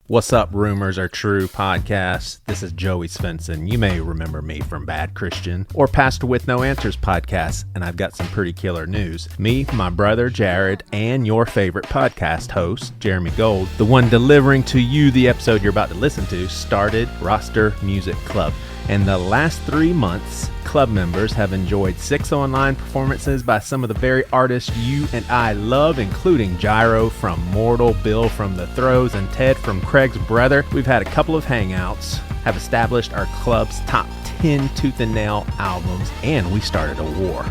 What's up, Rumors Are True podcast? This is Joey Svensson. You may remember me from Bad Christian or Pastor with No Answers podcast, and I've got some pretty killer news. Me, my brother Jared, and your favorite podcast host, Jeremy Gold, the one delivering to you the episode you're about to listen to, started Roster Music Club. In the last 3 months, club members have enjoyed 6 online performances by some of the very artists you and I love, including Gyro from Mortal, Bill from The Throws, and Ted from Craig's Brother. We've had a couple of hangouts, have established our club's top 10 tooth and nail albums, and we started a war.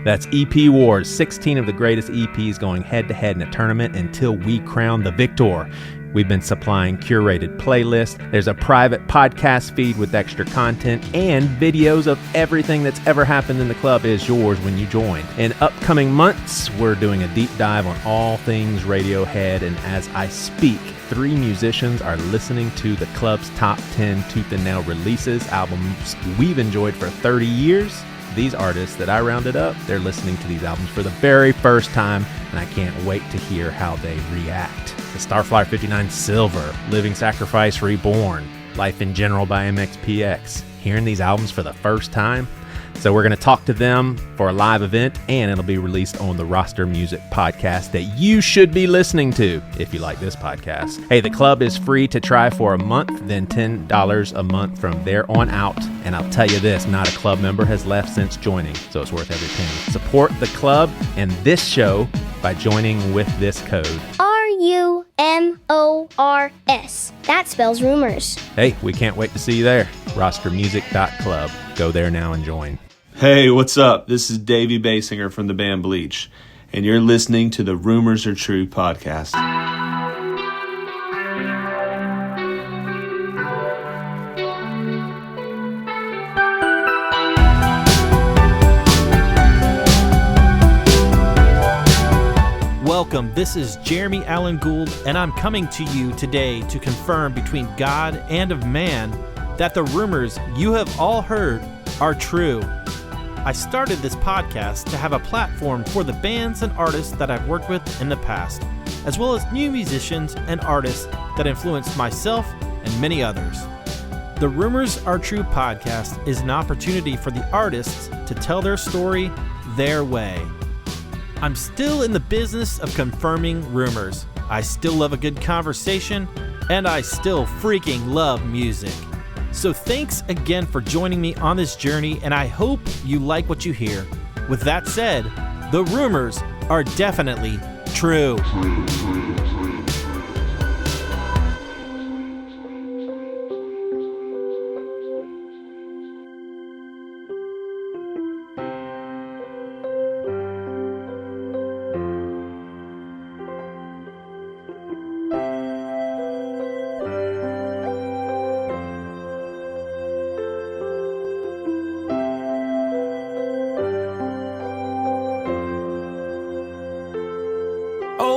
That's EP Wars, 16 of the greatest EPs going head-to-head in a tournament until we crown the victor. We've been supplying curated playlists. There's a private podcast feed with extra content, and videos of everything that's ever happened in the club is yours when you join. In upcoming months, we're doing a deep dive on all things Radiohead, and as I speak, 3 musicians are listening to the club's top 10 tooth and nail releases, albums we've enjoyed for 30 years. These artists that I rounded up, they're listening to these albums for the very first time, and I can't wait to hear how they react. The Starflyer 59 Silver, Living Sacrifice Reborn, Life in General by MXPX. Hearing these albums for the first time. So we're going to talk to them for a live event, and it'll be released on the Roster Music podcast that you should be listening to if you like this podcast. Hey, the club is free to try for a month, then $10 a month from there on out. And I'll tell you this, not a club member has left since joining, so it's worth every penny. Support the club and this show by joining with this code. RUMORS. That spells rumors. Hey, we can't wait to see you there. Rostermusic.club. Go there now and join. Hey, what's up? This is Davey Basinger from the band Bleach, and you're listening to the Rumors Are True podcast. Welcome, this is Jeremy Allen Gould, and I'm coming to you today to confirm between God and of man that the rumors you have all heard are true. I started this podcast to have a platform for the bands and artists that I've worked with in the past, as well as new musicians and artists that influenced myself and many others. The Rumors Are True podcast is an opportunity for the artists to tell their story their way. I'm still in the business of confirming rumors. I still love a good conversation, and I still freaking love music. So thanks again for joining me on this journey, and I hope you like what you hear. With that said, the rumors are definitely true.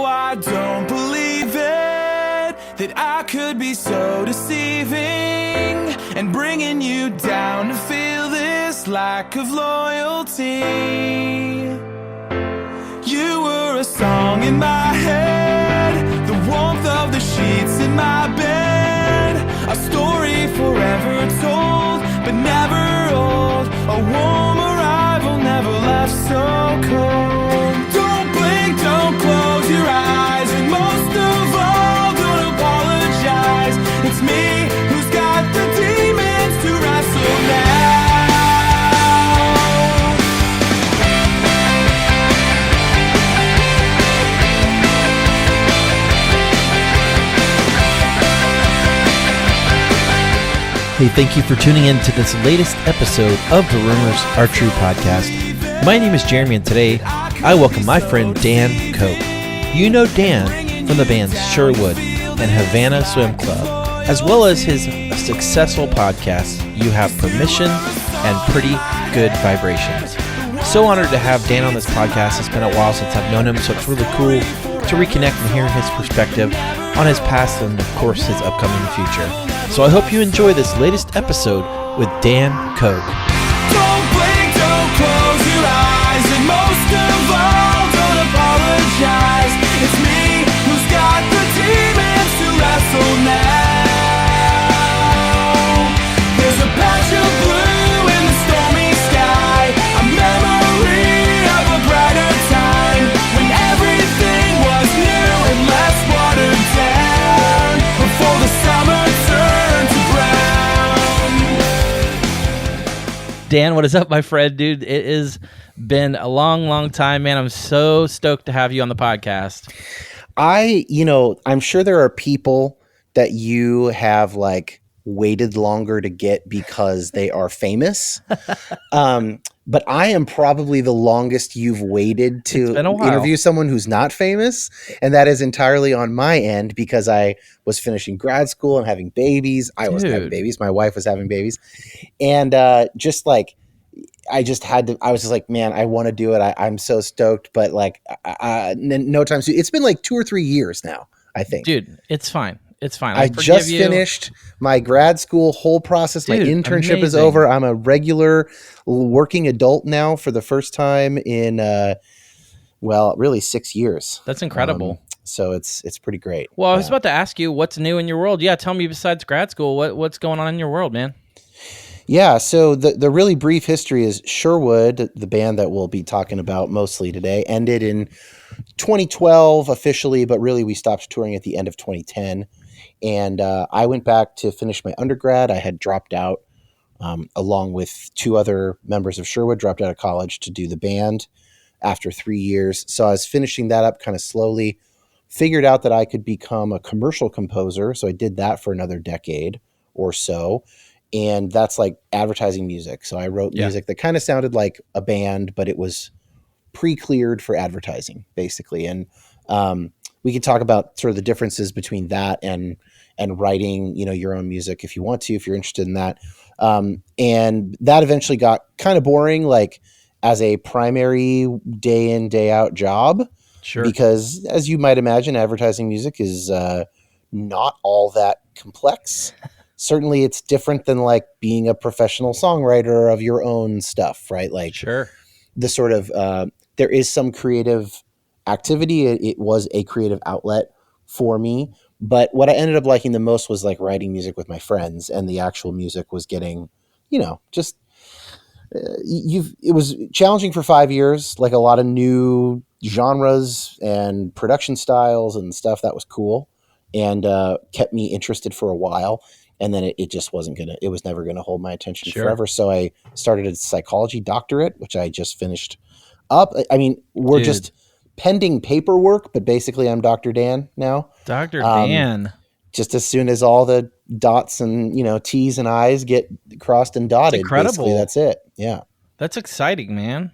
I don't believe it, that I could be so deceiving and bringing you down to feel this lack of loyalty. You were a song in my head, the warmth of the sheets in my bed, a story forever told but never old, a warm arrival never left so cold. Don't blink, don't close your eyes, and most of all, don't apologize. It's me who's got the demons to wrestle now. Hey, thank you for tuning in to this latest episode of the Rumors Are True podcast. My name is Jeremy, and today I welcome my friend Dan Koch. You know Dan from the bands Sherwood and Havana Swim Club, as well as his successful podcast, You Have Permission and Pretty Good Vibrations. So honored to have Dan on this podcast. It's been a while since I've known him, so it's really cool to reconnect and hear his perspective on his past and, of course, his upcoming future. So I hope you enjoy this latest episode with Dan Koch. Don't blink, don't close your eyes, and most of all, don't apologize. It's me who's got the demons to wrestle Dan, what is up, my friend, dude? It has been a long time, man. I'm so stoked to have you on the podcast. I'm sure there are people that you have like waited longer to get because they are famous. But I am probably the longest you've waited to interview someone who's not famous. And that is entirely on my end because I was finishing grad school and having babies. I wasn't having babies. My wife was having babies. And I was just like, man, I want to do it. I'm so stoked. But like, no time soon. It's been like 2 or 3 years now, I think. Dude, it's fine. It's fine. I just finished my grad school whole process. Dude, my internship amazing. is over. I'm a regular working adult now for the first time in, really 6 years. That's incredible. So it's pretty great. Well, I was about to ask you what's new in your world. Yeah, tell me besides grad school, what's going on in your world, man? Yeah, so the really brief history is Sherwood, the band that we'll be talking about mostly today, ended in 2012 officially, but really we stopped touring at the end of 2010. And I went back to finish my undergrad. I had dropped out along with 2 other members of Sherwood, dropped out of college to do the band after 3 years. So I was finishing that up kind of slowly, figured out that I could become a commercial composer. So I did that for another decade or so. And that's like advertising music. So I wrote music that kind of sounded like a band, but it was pre-cleared for advertising, basically. And we could talk about sort of the differences between that and writing, your own music if you want to, if you're interested in that. And that eventually got kind of boring, like as a primary day in, day out job. Sure. Because as you might imagine, advertising music is not all that complex. Certainly it's different than like being a professional songwriter of your own stuff, right? Like the sort of, there is some creative activity. It was a creative outlet for me. But what I ended up liking the most was like writing music with my friends, and the actual music was getting, it was challenging for 5 years, like a lot of new genres and production styles and stuff. That was cool and kept me interested for a while. And then it just it was never going to hold my attention forever. So I started a psychology doctorate, which I just finished up. I mean, we're just pending paperwork, but basically I'm Dr. Dan now. Dr. Dan. Just as soon as all the dots and, T's and I's get crossed and dotted, that's incredible. Basically that's it. Yeah. That's exciting, man.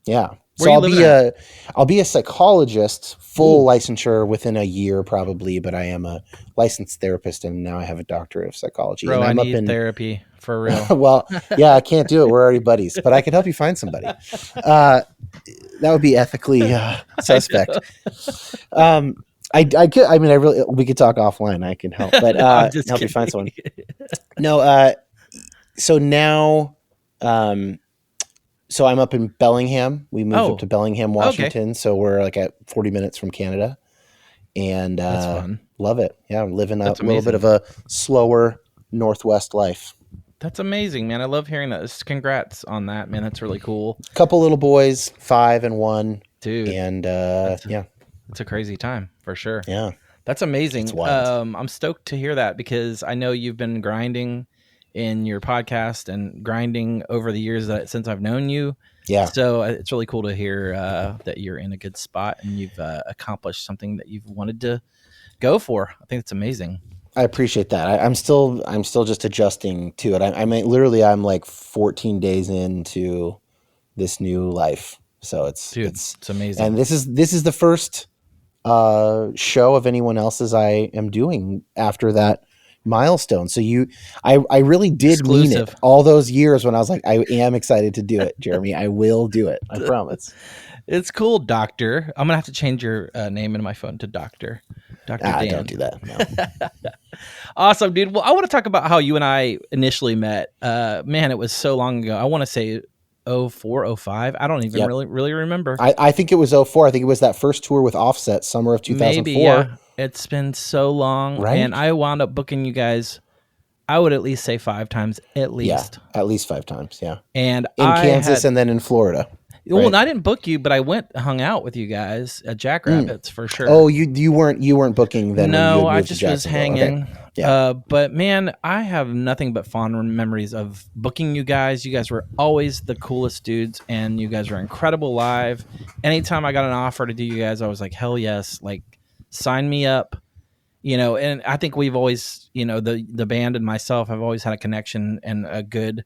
Yeah. Where So I'll be a psychologist, full licensure within a year probably, but I am a licensed therapist and now I have a doctorate of psychology. Bro, and I need therapy for real. Well, yeah, I can't do it. We're already buddies, but I can help you find somebody. That would be ethically suspect. I could. I mean, we could talk offline. I can help, but help you find someone. No. So now, so I'm up in Bellingham. We moved up to Bellingham, Washington. Okay. So we're like at 40 minutes from Canada, and that's fun. Love it. Yeah, I'm living a little bit of a slower Northwest life. That's amazing, man. I love hearing that. Congrats on that, man. That's really cool. Couple little boys, 5 and 1. Dude. And it's a crazy time for sure. Yeah. That's amazing. I'm stoked to hear that because I know you've been grinding in your podcast and grinding over the years since I've known you. Yeah. So it's really cool to hear that you're in a good spot and you've accomplished something that you've wanted to go for. I think it's amazing. I appreciate that. I'm still just adjusting to it. I mean, literally, I'm like 14 days into this new life, so it's amazing. And this is the first show of anyone else's I am doing after that milestone. So I really did mean it all those years when I was like, I am excited to do it, Jeremy. I will do it. I promise. It's cool, Doctor. I'm gonna have to change your name in my phone to Doctor. Dr. Dan. Don't do that. No. Awesome, dude. Well, I want to talk about how you and I initially met. Man, it was so long ago. I want to say 04, 05. I don't even really remember. I think it was 04. I think it was that first tour with Offset, summer of 2004. Maybe, yeah. It's been so long. Right? And I wound up booking you guys, I would at least say 5 times, at least. Yeah, at least 5 times, yeah. And in Kansas and then in Florida. Well, right? I didn't book you, but I hung out with you guys at Jackrabbits for sure. Oh, you weren't booking then? No, I just was hanging. Yeah. But man, I have nothing but fond memories of booking you guys. You guys were always the coolest dudes, and you guys were incredible live. Anytime I got an offer to do you guys, I was like, hell yes, like sign me up. And I think we've always, the band and myself have always had a connection and a good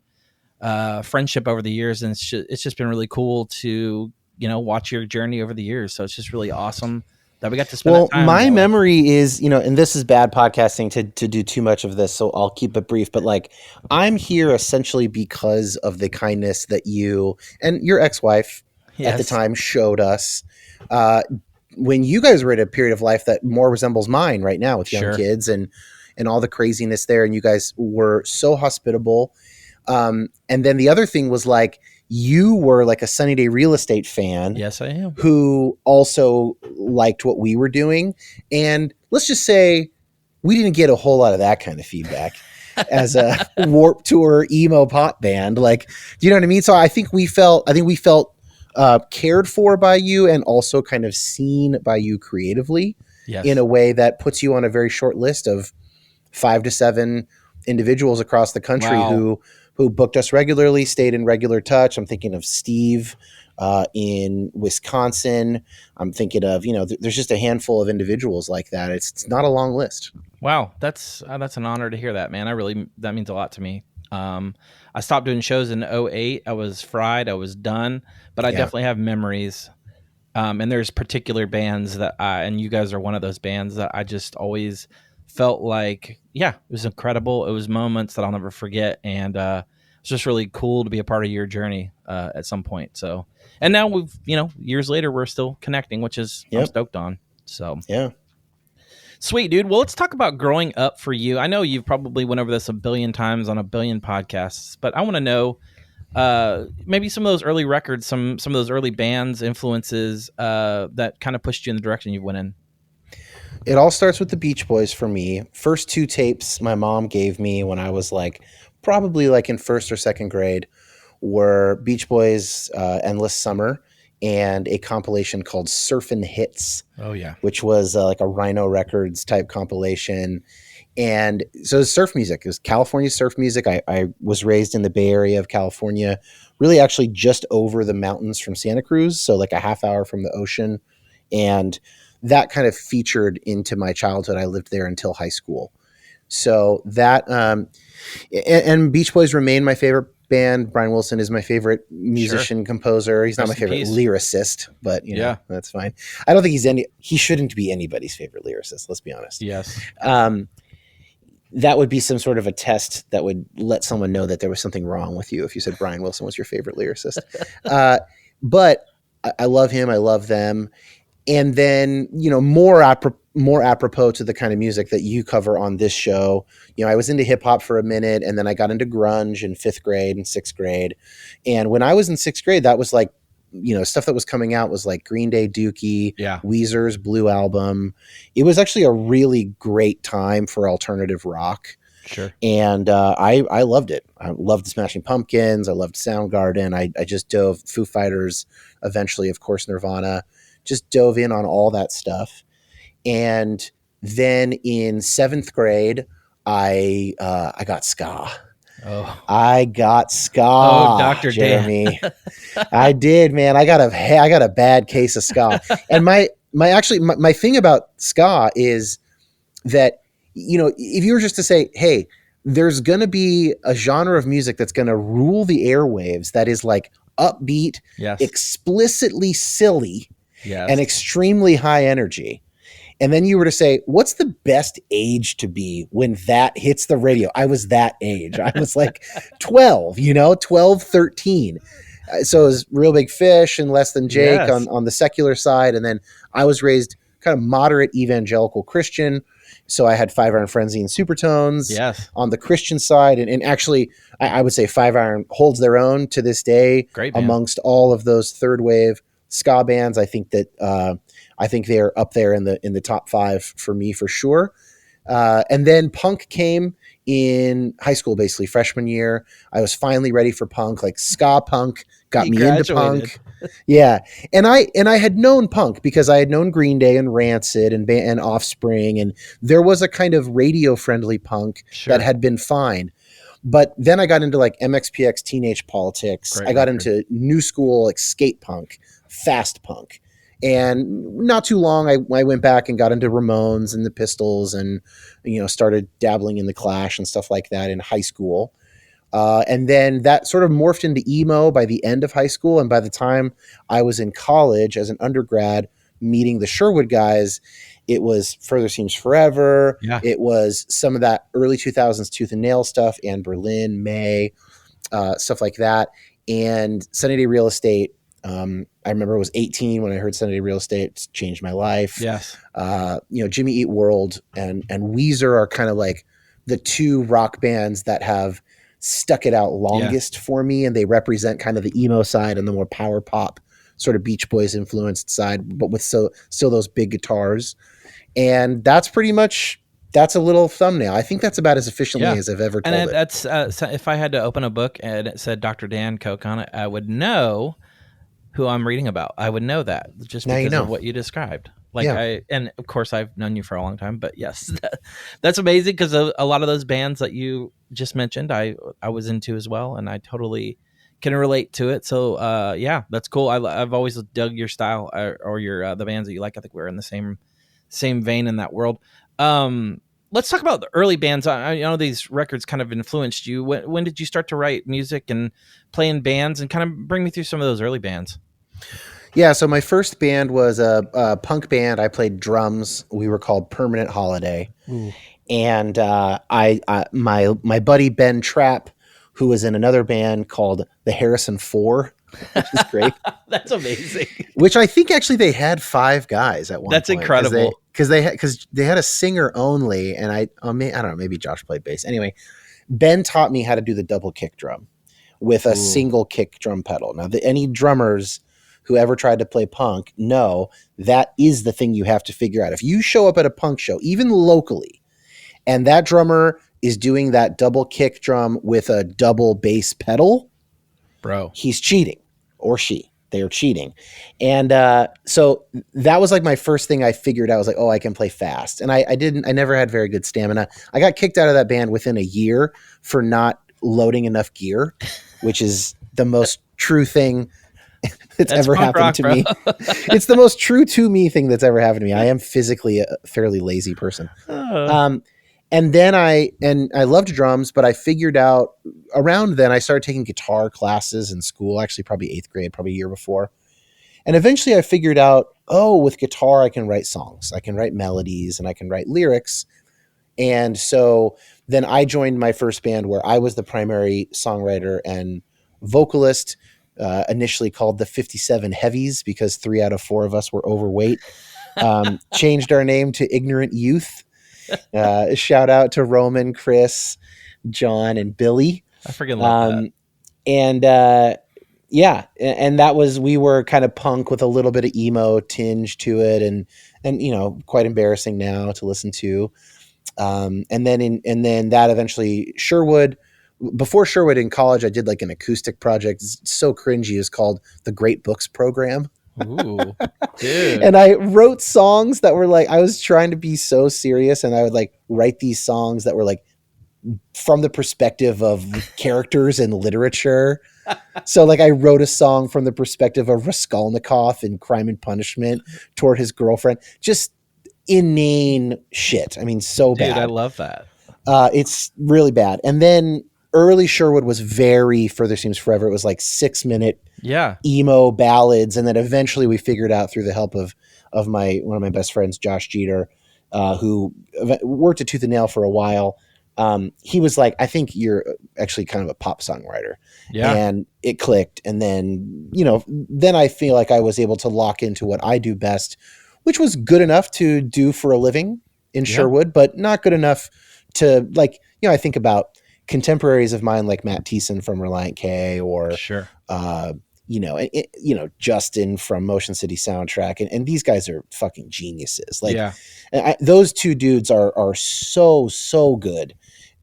friendship over the years, and it's just been really cool to watch your journey over the years. So it's just really awesome that we got to spend that time. My memory is, and this is bad podcasting to do too much of this, so I'll keep it brief, but like I'm here essentially because of the kindness that you and your ex-wife at the time showed us when you guys were at a period of life that more resembles mine right now with young kids and all the craziness there. And you guys were so hospitable. And then the other thing was like, you were like a Sunny Day Real Estate fan. Yes, I am. Who also liked what we were doing. And let's just say we didn't get a whole lot of that kind of feedback as a Warped Tour emo pop band. Like, do you know what I mean? So I think we felt cared for by you and also kind of seen by you creatively in a way that puts you on a very short list of 5 to 7 individuals across the country who booked us regularly, stayed in regular touch. I'm thinking of Steve in Wisconsin. I'm thinking of, there's just a handful of individuals like that. It's not a long list. Wow. That's an honor to hear that, man. That means a lot to me. I stopped doing shows in 2008. I was fried. I was done, but I definitely have memories. And there's particular bands and you guys are one of those bands that I just always felt like, it was incredible. It was moments that I'll never forget. And it's just really cool to be a part of your journey at some point. So, and now we've, years later, we're still connecting, which is I'm stoked on. So, yeah. Sweet, dude. Well, let's talk about growing up for you. I know you've probably went over this a billion times on a billion podcasts, but I want to know maybe some of those early records, some of those early bands, influences that kind of pushed you in the direction you went in. It all starts with the Beach Boys for me. First 2 tapes my mom gave me when I was probably in first or second grade were Beach Boys' Endless Summer and a compilation called Surfin' Hits. Oh, yeah. Which was like a Rhino Records type compilation. And so it was surf music. It was California surf music. I was raised in the Bay Area of California, really actually just over the mountains from Santa Cruz. So like a half hour from the ocean. And that kind of featured into my childhood. I lived there until high school. So that, and Beach Boys remain my favorite band. Brian Wilson is my favorite musician, composer. He's not my favorite lyricist, but that's fine. I don't think he shouldn't be anybody's favorite lyricist. Let's be honest. Yes. That would be some sort of a test that would let someone know that there was something wrong with you if you said Brian Wilson was your favorite lyricist. But I love him. I love them. And then, more apropos to the kind of music that you cover on this show, I was into hip hop for a minute, and then I got into grunge in 5th grade and 6th grade. And when I was in 6th grade, that was like, stuff that was coming out was like Green Day, Dookie, Weezer's Blue Album. It was actually a really great time for alternative rock. Sure. And I loved it. I loved the Smashing Pumpkins. I loved Soundgarden. I just dove Foo Fighters, eventually, of course, Nirvana. Just dove in on all that stuff. And then in 7th grade, I got ska. Oh, I got ska. Oh, Dr. Jeremy. I did, man. I got a bad case of ska. And my thing about ska is that, if you were just to say, hey, there's going to be a genre of music that's going to rule the airwaves that is like upbeat, explicitly silly, and extremely high energy. And then you were to say, what's the best age to be when that hits the radio? I was that age. I was like 12, 12, 13. So it was Real Big Fish and Less Than Jake on the secular side. And then I was raised kind of moderate evangelical Christian. So I had 5 Iron Frenzy and Supertones on the Christian side. And actually, I would say 5 Iron holds their own to this day amongst all of those third wave ska bands. I think they're up there in the top 5 for me for sure. And then punk came in high school, basically freshman year. I was finally ready for punk. Like ska punk got me into punk. Yeah. And I had known punk because I had known Green Day and Rancid and Offspring, and there was a kind of radio friendly punk that had been fine. But then I got into like MXPX Teenage Politics. Great I got record. into new school like skate punk, fast punk. And not too long, I went back and got into Ramones and the Pistols, and started dabbling in the Clash and stuff like that in high school. And then that sort of morphed into emo by the end of high school. And by the time I was in college as an undergrad, meeting the Sherwood guys, it was Further Seems Forever. Yeah. It was some of that early 2000s Tooth and Nail stuff, and Berlin, May, stuff like that. And Sunny Day Real Estate. I remember I was 18 when I heard Sunny Day Real Estate. It's changed my life. Yes. Jimmy Eat World and Weezer are kind of like the two rock bands that have stuck it out longest for me, and they represent kind of the emo side and the more power pop sort of Beach Boys influenced side, but with still those big guitars. And that's a little thumbnail. I think that's about as efficiently as I've ever told it. That's so if I had to open a book and it said Dr. Dan Koch on it, I would know who I'm reading about. I would know that just because of what you described. And of course I've known you for a long time, but yes, that's amazing, because a lot of those bands that you just mentioned, I was into as well, and I totally can relate to it. So that's cool. I've always dug your style, or your the bands that you like. I think we're in the same vein in that world. Let's talk about the early bands. I know these records kind of influenced you. When did you start to write music and play in bands, and kind of bring me through some of those early bands? Yeah, so my first band was a punk band. I played drums. We were called Permanent Holiday. Ooh. And my buddy Ben Trapp, who was in another band called the Harrison Four, which is great. That's amazing. Which I think actually they had 5 guys at one point. That's incredible. Because they had a singer only, and I don't know, maybe Josh played bass. Anyway, Ben taught me how to do the double kick drum with a single kick drum pedal. Now, any drummers who ever tried to play punk know that is the thing you have to figure out. If you show up at a punk show, even locally, and that drummer is doing that double kick drum with a double bass pedal, bro, he's cheating, or she. They are cheating. And so that was like my first thing I figured out. I was like, oh, I can play fast. And I never had very good stamina. I got kicked out of that band within a year for not loading enough gear, which is the most true thing that's ever happened to me. It's the most true to me thing that's ever happened to me. I am physically a fairly lazy person. And then I loved drums, but I figured out around then I started taking guitar classes in school, actually probably 8th grade, probably a year before. And eventually I figured out, with guitar, I can write songs, I can write melodies, and I can write lyrics. And so then I joined my first band where I was the primary songwriter and vocalist, initially called the 57 Heavies because 3 out of 4 of us were overweight. Changed our name to Ignorant Youth. Shout out to Roman, Chris, John, and Billy. I freaking love that. And that was, we were kind of punk with a little bit of emo tinge to it, and quite embarrassing now to listen to. And then that eventually Sherwood. Before Sherwood in college, I did like an acoustic project. It's so cringy. It's called the Great Books Program. Ooh, dude. And I wrote songs that were like, I was trying to be so serious, and I would like write these songs that were like from the perspective of characters in literature. So like I wrote a song from the perspective of Raskolnikov in Crime and Punishment toward his girlfriend. Just inane shit. I mean, so bad. Dude, I love that. It's really bad. And then early Sherwood was very Further Seems Forever. It was like 6-minute emo ballads. And then eventually we figured out through the help of one of my best friends, Josh Jeter, who worked at Tooth and Nail for a while. He was like, I think you're actually kind of a pop songwriter. Yeah. And it clicked. And then, then I feel like I was able to lock into what I do best, which was good enough to do for a living in Sherwood, but not good enough to like, I think about contemporaries of mine like Matt Thiessen from Reliant K, or Justin from Motion City Soundtrack, and these guys are fucking geniuses. Like, those two dudes are so good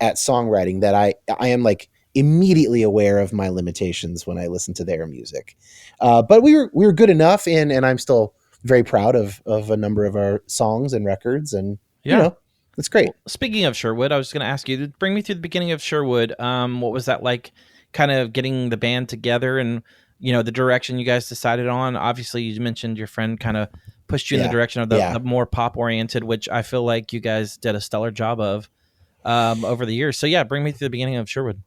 at songwriting that I am like immediately aware of my limitations when I listened to their music. But we were good enough, and I'm still very proud of a number of our songs and records, and it's great. Well, speaking of Sherwood, I was going to ask you to bring me through the beginning of Sherwood. What was that like, kind of getting the band together, and the direction you guys decided on? Obviously, you mentioned your friend kind of pushed you in the direction of the more pop oriented, which I feel like you guys did a stellar job of over the years. So yeah, bring me through the beginning of Sherwood.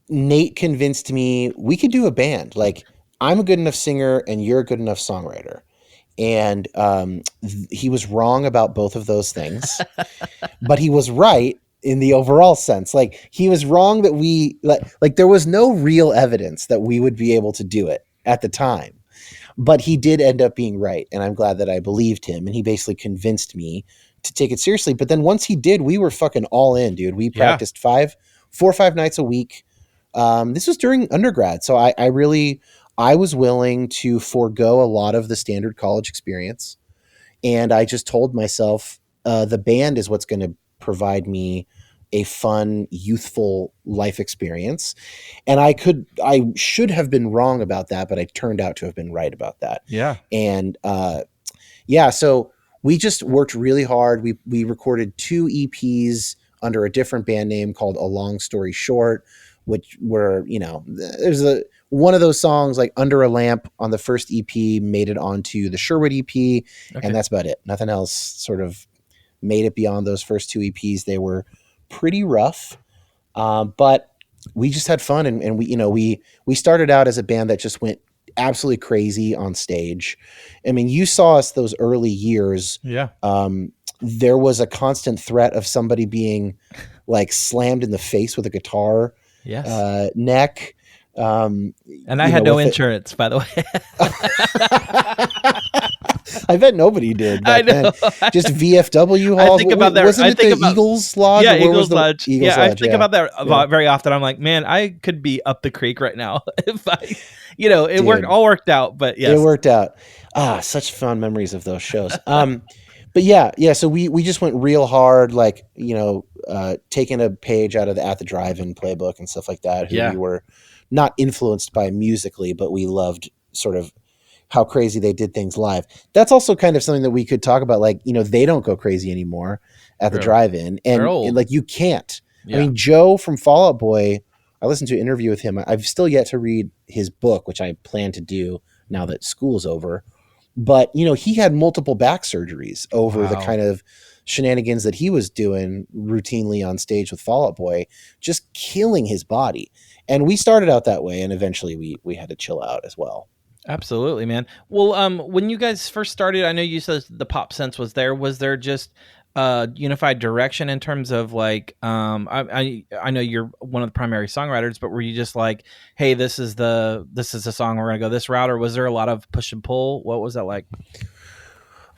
Nate convinced me we could do a band. Like, I'm a good enough singer and you're a good enough songwriter. And he was wrong about both of those things, but he was right in the overall sense. Like, he was wrong that we like there was no real evidence that we would be able to do it at the time, but he did end up being right. And I'm glad that I believed him. And he basically convinced me to take it seriously. But then once he did, we were fucking all in, dude. We practiced 4 or 5 nights a week. This was during undergrad. So I was willing to forego a lot of the standard college experience. And I just told myself, the band is what's going to provide me a fun, youthful life experience. And I should have been wrong about that, but I turned out to have been right about that. Yeah. And, so we just worked really hard. We recorded 2 EPs under a different band name called A Long Story Short, which were, there's one of those songs like Under a Lamp on the first EP made it onto the Sherwood EP. And that's about it. Nothing else sort of made it beyond those first 2 EPs. They were pretty rough. But we just had fun. And we started out as a band that just went absolutely crazy on stage. I mean, you saw us those early years. Yeah. There was a constant threat of somebody being like slammed in the face with a guitar neck. And I had no insurance, by the way. I bet nobody did. I know. Just VFW halls. I think about that. Wasn't it the Eagles Lodge? Yeah, Eagles Lodge. I think about that Yeah. very often. I'm like, man, I could be up the creek right now if I, it all worked out. But yes, it worked out. Such fun memories of those shows. But yeah. So we just went real hard, like, taking a page out of the At the Drive-In playbook and stuff like that. We were not influenced by musically, but we loved sort of how crazy they did things live. That's also kind of something that we could talk about. Like, they don't go crazy anymore at the Drive-In, and like, you can't. I mean, Joe from Fall Out Boy, I listened to an interview with him. I've still yet to read his book, which I plan to do now that school's over. But, he had multiple back surgeries over the kind of shenanigans that he was doing routinely on stage with Fall Out Boy, just killing his body. And we started out that way, and eventually we had to chill out as well. Absolutely, man. Well, when you guys first started, I know you said the pop sense was there. Was there just unified direction in terms of like, I know you're one of the primary songwriters, but were you just like, hey, this is the song, we're gonna go this route, or was there a lot of push and pull? What was that like?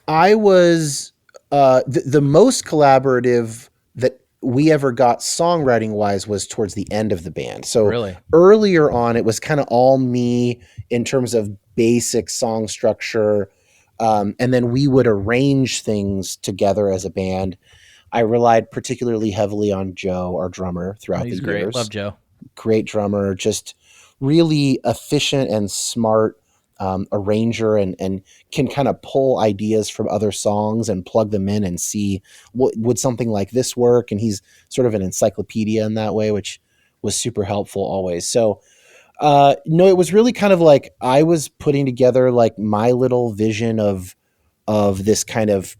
I was the most collaborative that we ever got songwriting wise was towards the end of the band. So really? Earlier on, it was kind of all me in terms of basic song structure. And then we would arrange things together as a band. I relied particularly heavily on Joe, our drummer, throughout the years. He's great. Love Joe. Great drummer, just really efficient and smart arranger, and can kind of pull ideas from other songs and plug them in and see would something like this work. And he's sort of an encyclopedia in that way, which was super helpful always. So no, it was really kind of like I was putting together like my little vision of this kind of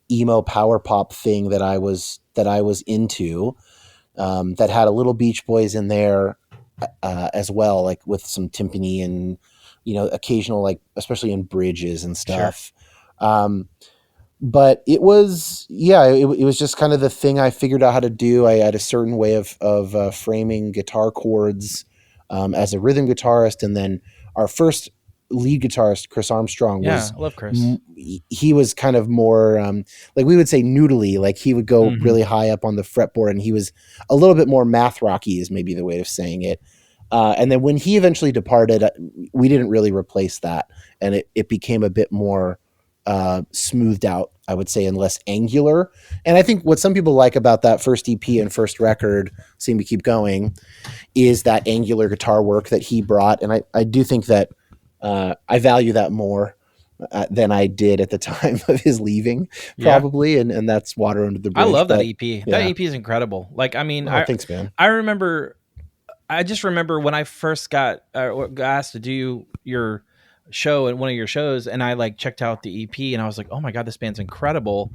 emo power pop thing that I was into, that had a little Beach Boys in there as well, like with some timpani and occasional, like especially in bridges and stuff. Sure. But it was it was just kind of the thing I figured out how to do. I had a certain way of framing guitar chords as a rhythm guitarist, and then our first lead guitarist, Chris Armstrong, was I love Chris. He was kind of more like we would say noodly, like he would go really high up on the fretboard, and he was a little bit more math rocky is maybe the way of saying it. And then when he eventually departed, we didn't really replace that, and it became a bit more smoothed out, I would say, and less angular. And I think what some people like about that first EP and first record, Seem to Keep Going, is that angular guitar work that he brought. And I do think that I value that more than I did at the time of his leaving, probably. And that's water under the bridge. I love that EP. Yeah. That EP is incredible. Like, I mean, thanks, man. I just remember when I first got asked to do your show at one of your shows, and I like checked out the EP and I was like, oh my God, this band's incredible.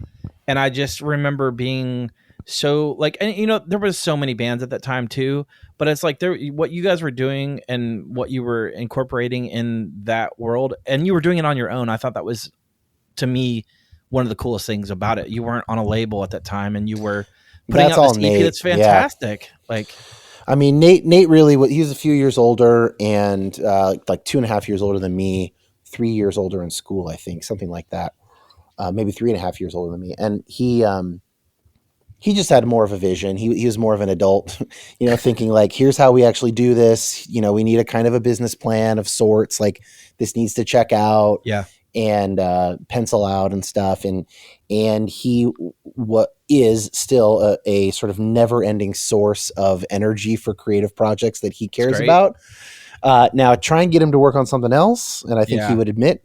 And I just remember being so like, and you know, there was so many bands at that time too, but it's like what you guys were doing and what you were incorporating in that world, and you were doing it on your own. I thought that was, to me, one of the coolest things about it. You weren't on a label at that time, and you were putting out this EP Nate. that's fantastic. Yeah. Like, I mean, Nate really, he was a few years older and like 2.5 years older than me, 3 years older in school, I think, something like that. Maybe 3.5 years older than me. And he just had more of a vision. He was more of an adult, you know, thinking like, here's how we actually do this. You know, we need a kind of a business plan of sorts. Like, this needs to check out. Yeah. And pencil out and stuff. And he is still a sort of never-ending source of energy for creative projects that he cares about. Now, try and get him to work on something else, and I think he would admit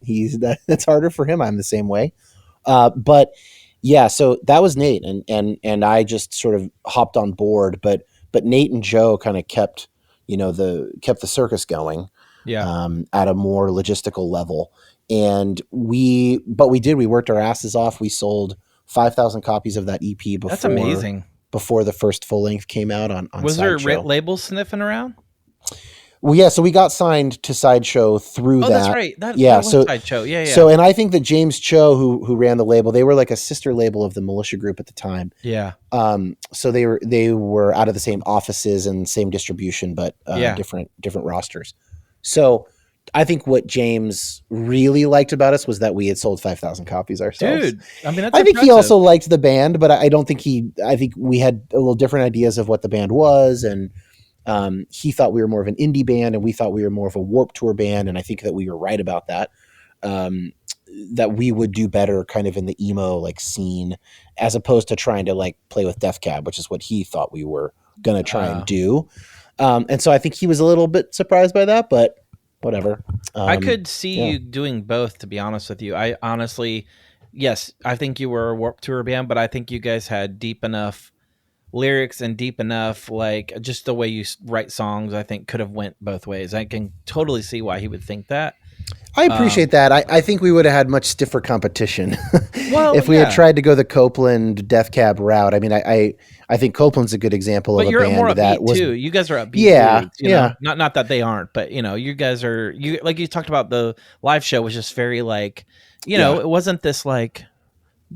that's harder for him. I'm the same way. But yeah, so that was Nate, and I just sort of hopped on board. But Nate and Joe kind of kept the circus going. Yeah. At a more logistical level. And we worked our asses off. We sold 5,000 copies of that EP before. That's amazing. Before the first full length came out on Was Sideshow. there labels sniffing around? Well, yeah. So we got signed to Sideshow through that. Oh, that's right. That was Sideshow. Yeah. So, and I think that James Cho, who ran the label, they were like a sister label of the Militia Group at the time. Yeah. So they were out of the same offices and same distribution, but different rosters. So I think what James really liked about us was that we had sold 5,000 copies ourselves. Dude, I mean, that's I think impressive. he also liked the band, but I think we had a little different ideas of what the band was. And he thought we were more of an indie band, and we thought we were more of a Warped Tour band. And I think that we were right about that, that we would do better kind of in the emo like scene, as opposed to trying to like play with Death Cab, which is what he thought we were going to try and do. And so I think he was a little bit surprised by that, but whatever. I could see you doing both, to be honest with you. I honestly, yes, I think you were a Warped Tour band, but I think you guys had deep enough lyrics and deep enough, like, just the way you write songs, I think could have went both ways. I can totally see why he would think that. I appreciate that. I think we would have had much stiffer competition if we had tried to go the Copeland Death Cab route. I mean, I think Copeland's a good example of a band more that was too. You guys are upbeat. Yeah, dudes, you know? Not that they aren't, but you know, you guys are. You like you talked about, the live show was just very like, you know, it wasn't this like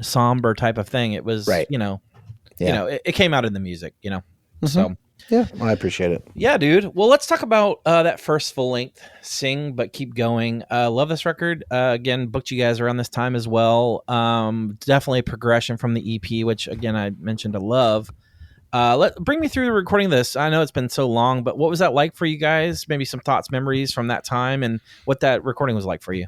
somber type of thing. It was you know, it came out in the music, you know. Mm-hmm. So. Yeah, I appreciate it. Yeah, dude. Well, let's talk about that first full length, Sing But Keep Going. Love this record. Again, booked you guys around this time as well. Definitely a progression from the EP, which again I mentioned I love. Bring me through the recording of this. I know it's been so long, but what was that like for you guys? Maybe some thoughts, memories from that time, and what that recording was like for you.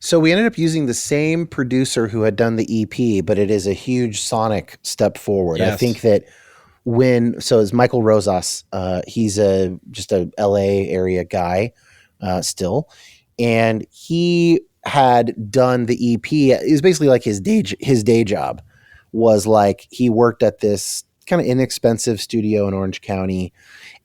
So we ended up using the same producer who had done the EP, but it is a huge sonic step forward. Yes. I think that it's Michael Rosas. He's just a LA area guy still. And he had done the EP. It was basically like his day job was like, he worked at this kind of inexpensive studio in Orange County.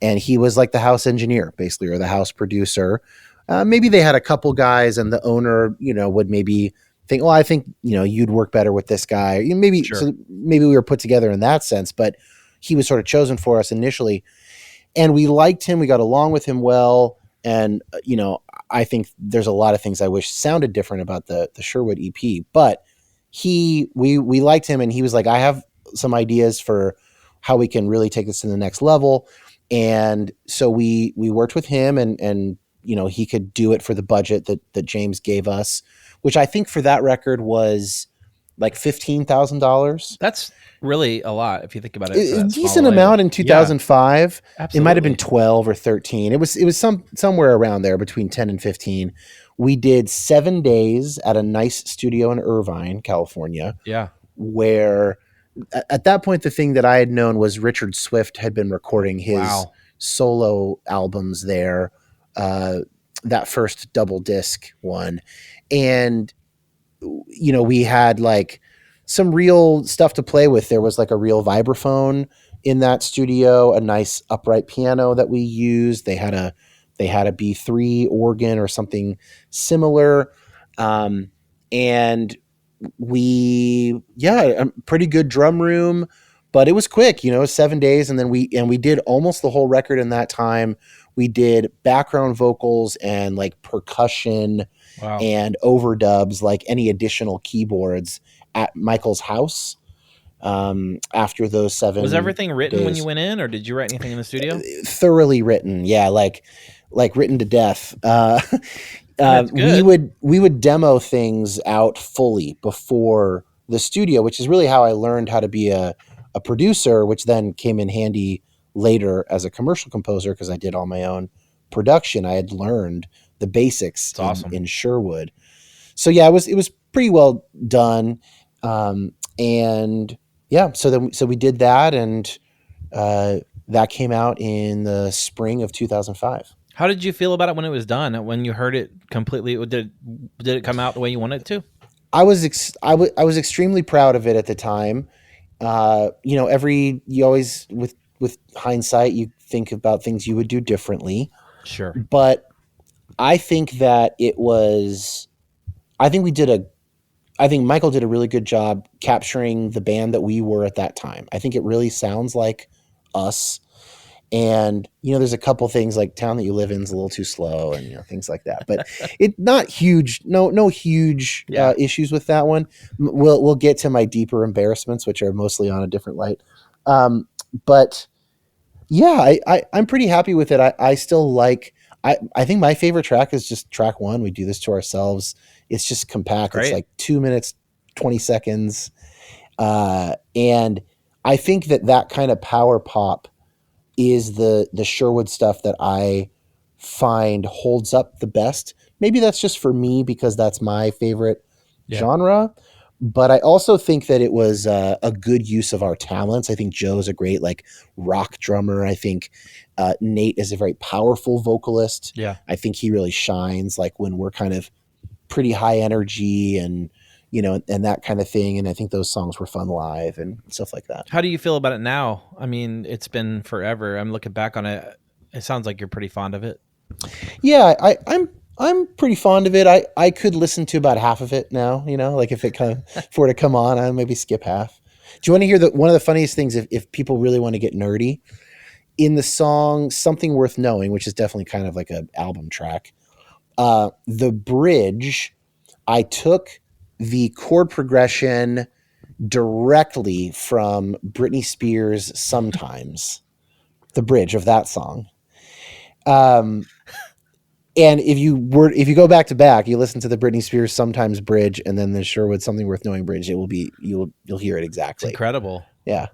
And he was like the house engineer basically, or the house producer. Maybe they had a couple guys, and the owner, you know, would maybe think, well, I think, you know, you'd work better with this guy. Maybe, so maybe we were put together in that sense, but he was sort of chosen for us initially, and we liked him. We got along with him well. And, you know, I think there's a lot of things I wish sounded different about the Sherwood EP, but we liked him, and he was like, I have some ideas for how we can really take this to the next level. And so we worked with him, and, you know, he could do it for the budget that James gave us, which I think for that record was like $15,000. That's really a lot if you think about it. A decent amount in 2005. Yeah, it might have been 12 or 13. It was somewhere around there between 10 and 15, we did 7 days at a nice studio in Irvine, California. Yeah. Where at that point, the thing that I had known was Richard Swift had been recording his solo albums there, that first double disc one. And, we had like some real stuff to play with. There was like a real vibraphone in that studio, a nice upright piano that we used. They had a B3 organ or something similar. And a pretty good drum room, but it was quick, 7 days. And then we did almost the whole record in that time. We did background vocals and like percussion and overdubs, like any additional keyboards at Michael's house. After those 7 was everything written days. When you went in, or did you write anything in the studio? Thoroughly written. Yeah. Like written to death. We would demo things out fully before the studio, which is really how I learned how to be a producer, which then came in handy later as a commercial composer because I did all my own production. I had learned the basics in Sherwood. So yeah, it was pretty well done. And yeah, so we did that, and that came out in the spring of 2005. How did you feel about it when it was done? When you heard it completely, did it come out the way you wanted it to? I was extremely proud of it at the time. You always with hindsight, you think about things you would do differently. Sure. But I think that I think Michael did a really good job capturing the band that we were at that time. I think it really sounds like us. And, there's a couple things like Town That You Live In is a little too slow and, things like that, but it not huge, no huge issues with that one. We'll get to my deeper embarrassments, which are mostly on a different light. But yeah, I'm pretty happy with it. I still like, I think my favorite track is just track 1. We Do This to Ourselves. It's just compact. Great. It's like 2 minutes, 20 seconds. And I think that kind of power pop is the Sherwood stuff that I find holds up the best. Maybe that's just for me because that's my favorite genre. But I also think that it was a good use of our talents. I think Joe's a great like rock drummer. I think Nate is a very powerful vocalist. Yeah. I think he really shines like when we're kind of pretty high energy and and that kind of thing. And I think those songs were fun live and stuff like that. How do you feel about it now? I mean, it's been forever. I'm looking back on it. It sounds like you're pretty fond of it. Yeah, I'm pretty fond of it. I could listen to about half of it now, like if it were to come on, I'd maybe skip half. Do you want to hear one of the funniest things if people really want to get nerdy? In the song Something Worth Knowing, which is definitely kind of like an album track, the bridge, I took the chord progression directly from Britney Spears' Sometimes, the bridge of that song. And if you go back to back, you listen to the Britney Spears Sometimes bridge and then the Sherwood Something Worth Knowing bridge, you'll hear it exactly. It's incredible. Yeah.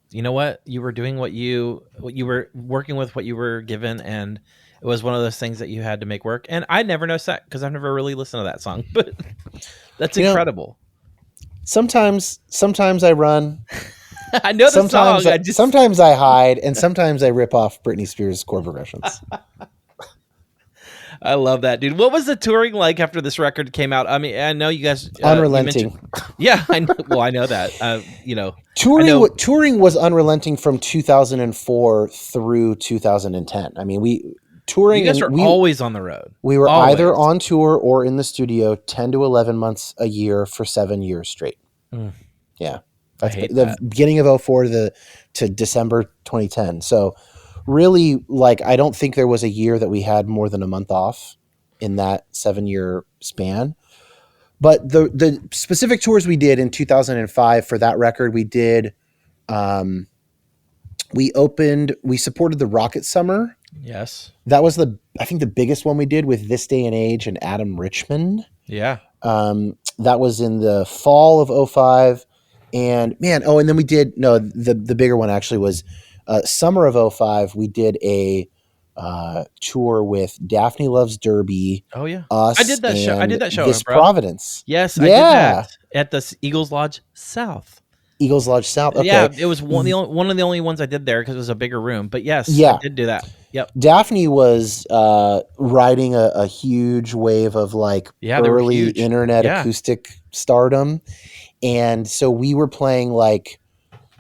You know what? You were doing what you were working with what you were given, and it was one of those things that you had to make work. And I never noticed that because I've never really listened to that song, but that's incredible. Sometimes I run. I know the song. Sometimes I hide, and sometimes I rip off Britney Spears' chord progressions. I love that, dude. What was the touring like after this record came out? I mean, I know you guys unrelenting. Yeah, I know. Well, I know that. Touring was unrelenting from 2004 through 2010. I mean, touring. You guys were always on the road. We were either on tour or in the studio 10 to 11 months a year for 7 years straight. Yeah. That's the beginning of 2004 to December 2010. So really, like, I don't think there was a year that we had more than a month off in that 7-year span. But the specific tours we did in 2005 for that record, we did, we supported the Rocket Summer. Yes. That was I think the biggest one we did with This Day and Age and Adam Richman. Yeah. That was in the fall of 2005. And man, and then we did, the bigger one actually was summer of 2005. We did a tour with Daphne Loves Derby. Oh yeah, Us. I did that show. I did that show, This bro. Providence. Yes, I did that at the Eagles Lodge South. Eagles Lodge South. Okay. Yeah, it was one of the only ones I did there because it was a bigger room. But yes, I did do that. Yep. Daphne was riding a huge wave of like early internet acoustic stardom. And so we were playing like,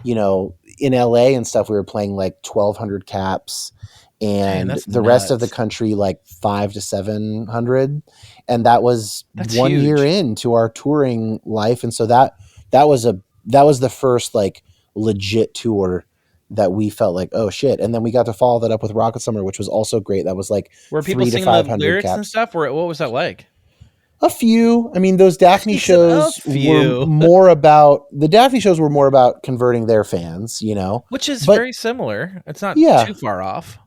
in LA and stuff, we were playing like 1,200 caps and the rest of the country like 500 to 700. And that's one huge. year into our touring life. And so that was the first like legit tour that we felt like, oh shit. And then we got to follow that up with Rocket Summer, which was also great. That was like were people singing the lyrics and stuff? What was that like? A few. I mean, those Daphne shows were more about converting their fans, which is very similar. It's not too far off.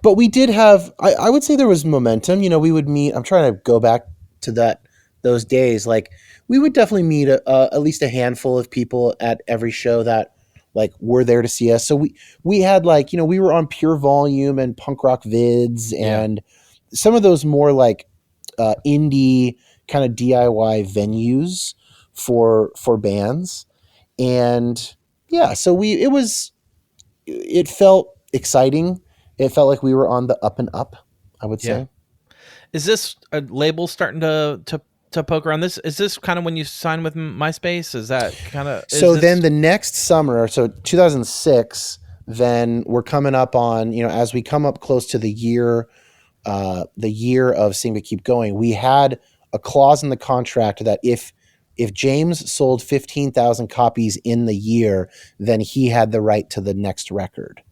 But we did have, I would say there was momentum. We would meet. I'm trying to go back to those days. Like we would definitely meet at least a handful of people at every show that like were there to see us. So we had like, we were on Pure Volume and Punk Rock Vids and some of those more like indie kind of DIY venues for bands. And so it felt exciting. It felt like we were on the up and up, I would say. Is this a label starting to poke around this? Is this kind of when you signed with MySpace? Is that kind of... Then the next summer, so 2006, then we're coming up on, as we come up close to the year of Sing But Keep Going, we had a clause in the contract that if James sold 15,000 copies in the year, then he had the right to the next record.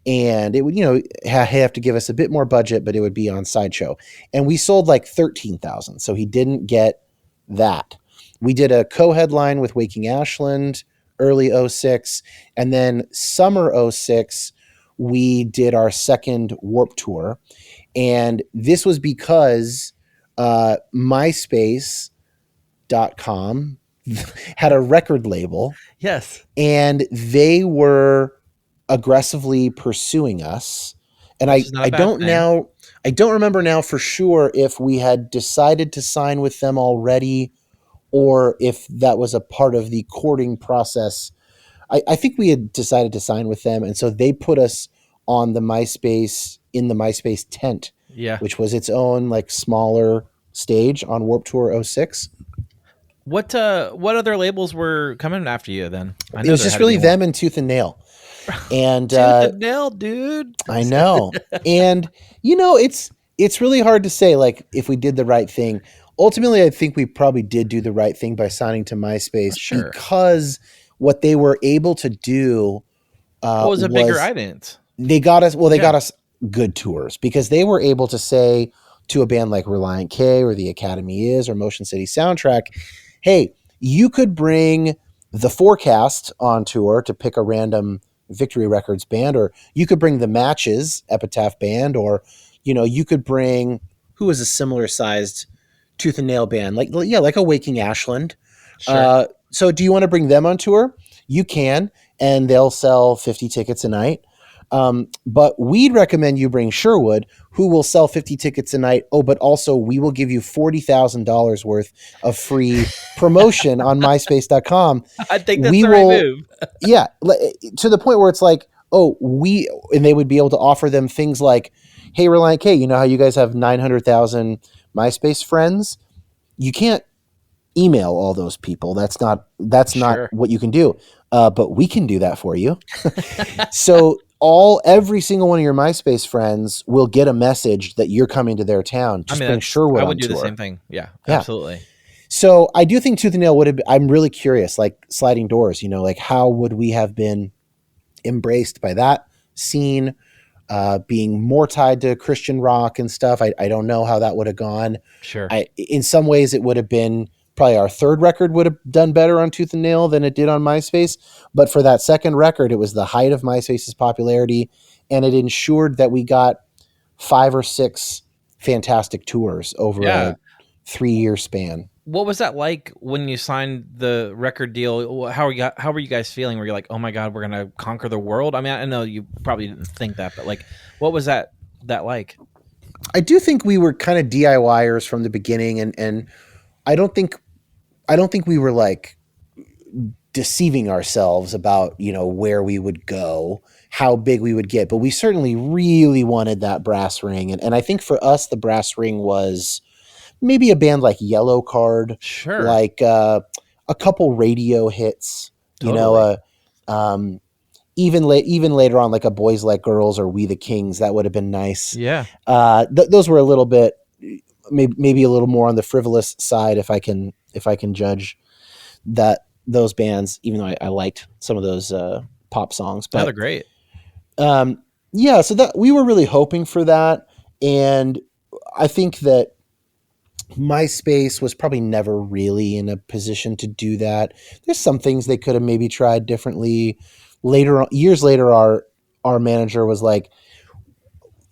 And it would, have to give us a bit more budget, but it would be on Sideshow. And we sold like 13,000. So he didn't get that. We did a co-headline with Waking Ashland early 06. And then summer 06, we did our second Warped Tour. And this was because MySpace.com had a record label. Yes. And they were aggressively pursuing us. And I don't remember now for sure if we had decided to sign with them already or if that was a part of the courting process. I think we had decided to sign with them. And so they put us on the MySpace tent, which was its own like smaller stage on Warped Tour 06. What other labels were coming after you then? It was just really them and Tooth and Nail. And Tooth and Nail, dude. I know. And it's really hard to say like if we did the right thing. Ultimately, I think we probably did do the right thing by signing to MySpace because what they were able to do was a bigger audience. They got us good tours because they were able to say to a band like Reliant K or The Academy Is or Motion City Soundtrack, hey, you could bring The Forecast on tour to pick a random Victory Records band, or you could bring The Matches, Epitaph Band, or you could bring who is a similar sized Tooth and Nail band, like a Waking Ashland. Sure. So do you want to bring them on tour? You can, and they'll sell 50 tickets a night. But we'd recommend you bring Sherwood, who will sell 50 tickets a night. Oh, but also we will give you $40,000 worth of free promotion on MySpace.com. I think that's the right move. Yeah. To the point where it's like, and they would be able to offer them things like, hey, Reliant K, you know how you guys have 900,000 MySpace friends? You can't email all those people. That's not what you can do. But we can do that for you. So every single one of your MySpace friends will get a message that you're coming to their town. Just bring Sherwood on tour. I would do the same thing. Yeah, absolutely. So I do think Tooth and Nail I'm really curious, like Sliding Doors, like how would we have been embraced by that scene, being more tied to Christian rock and stuff. I don't know how that would have gone. Sure. In some ways it would have been probably our third record would have done better on Tooth and Nail than it did on MySpace. But for that second record, it was the height of MySpace's popularity, and it ensured that we got 5 or 6 fantastic tours over a 3-year span. What was that like when you signed the record deal? How were you guys feeling? Were you like, oh my God, we're going to conquer the world? I mean, I know you probably didn't think that, but like, what was that that like? I do think we were kind of DIYers from the beginning, and I don't think we were like deceiving ourselves about, where we would go, how big we would get, but we certainly really wanted that brass ring. And I think for us, the brass ring was maybe a band like Yellow Card, Sure. like a couple radio hits, Totally. Even later on, like a Boys Like Girls or We the Kings, that would have been nice. Yeah. Those were a little bit, maybe a little more on the frivolous side, if I can judge those bands, even though I liked some of those pop songs. But they're great. Yeah, so that we were really hoping for that, and I think that MySpace was probably never really in a position to do that. There's some things they could have maybe tried differently. Years later, our manager was like,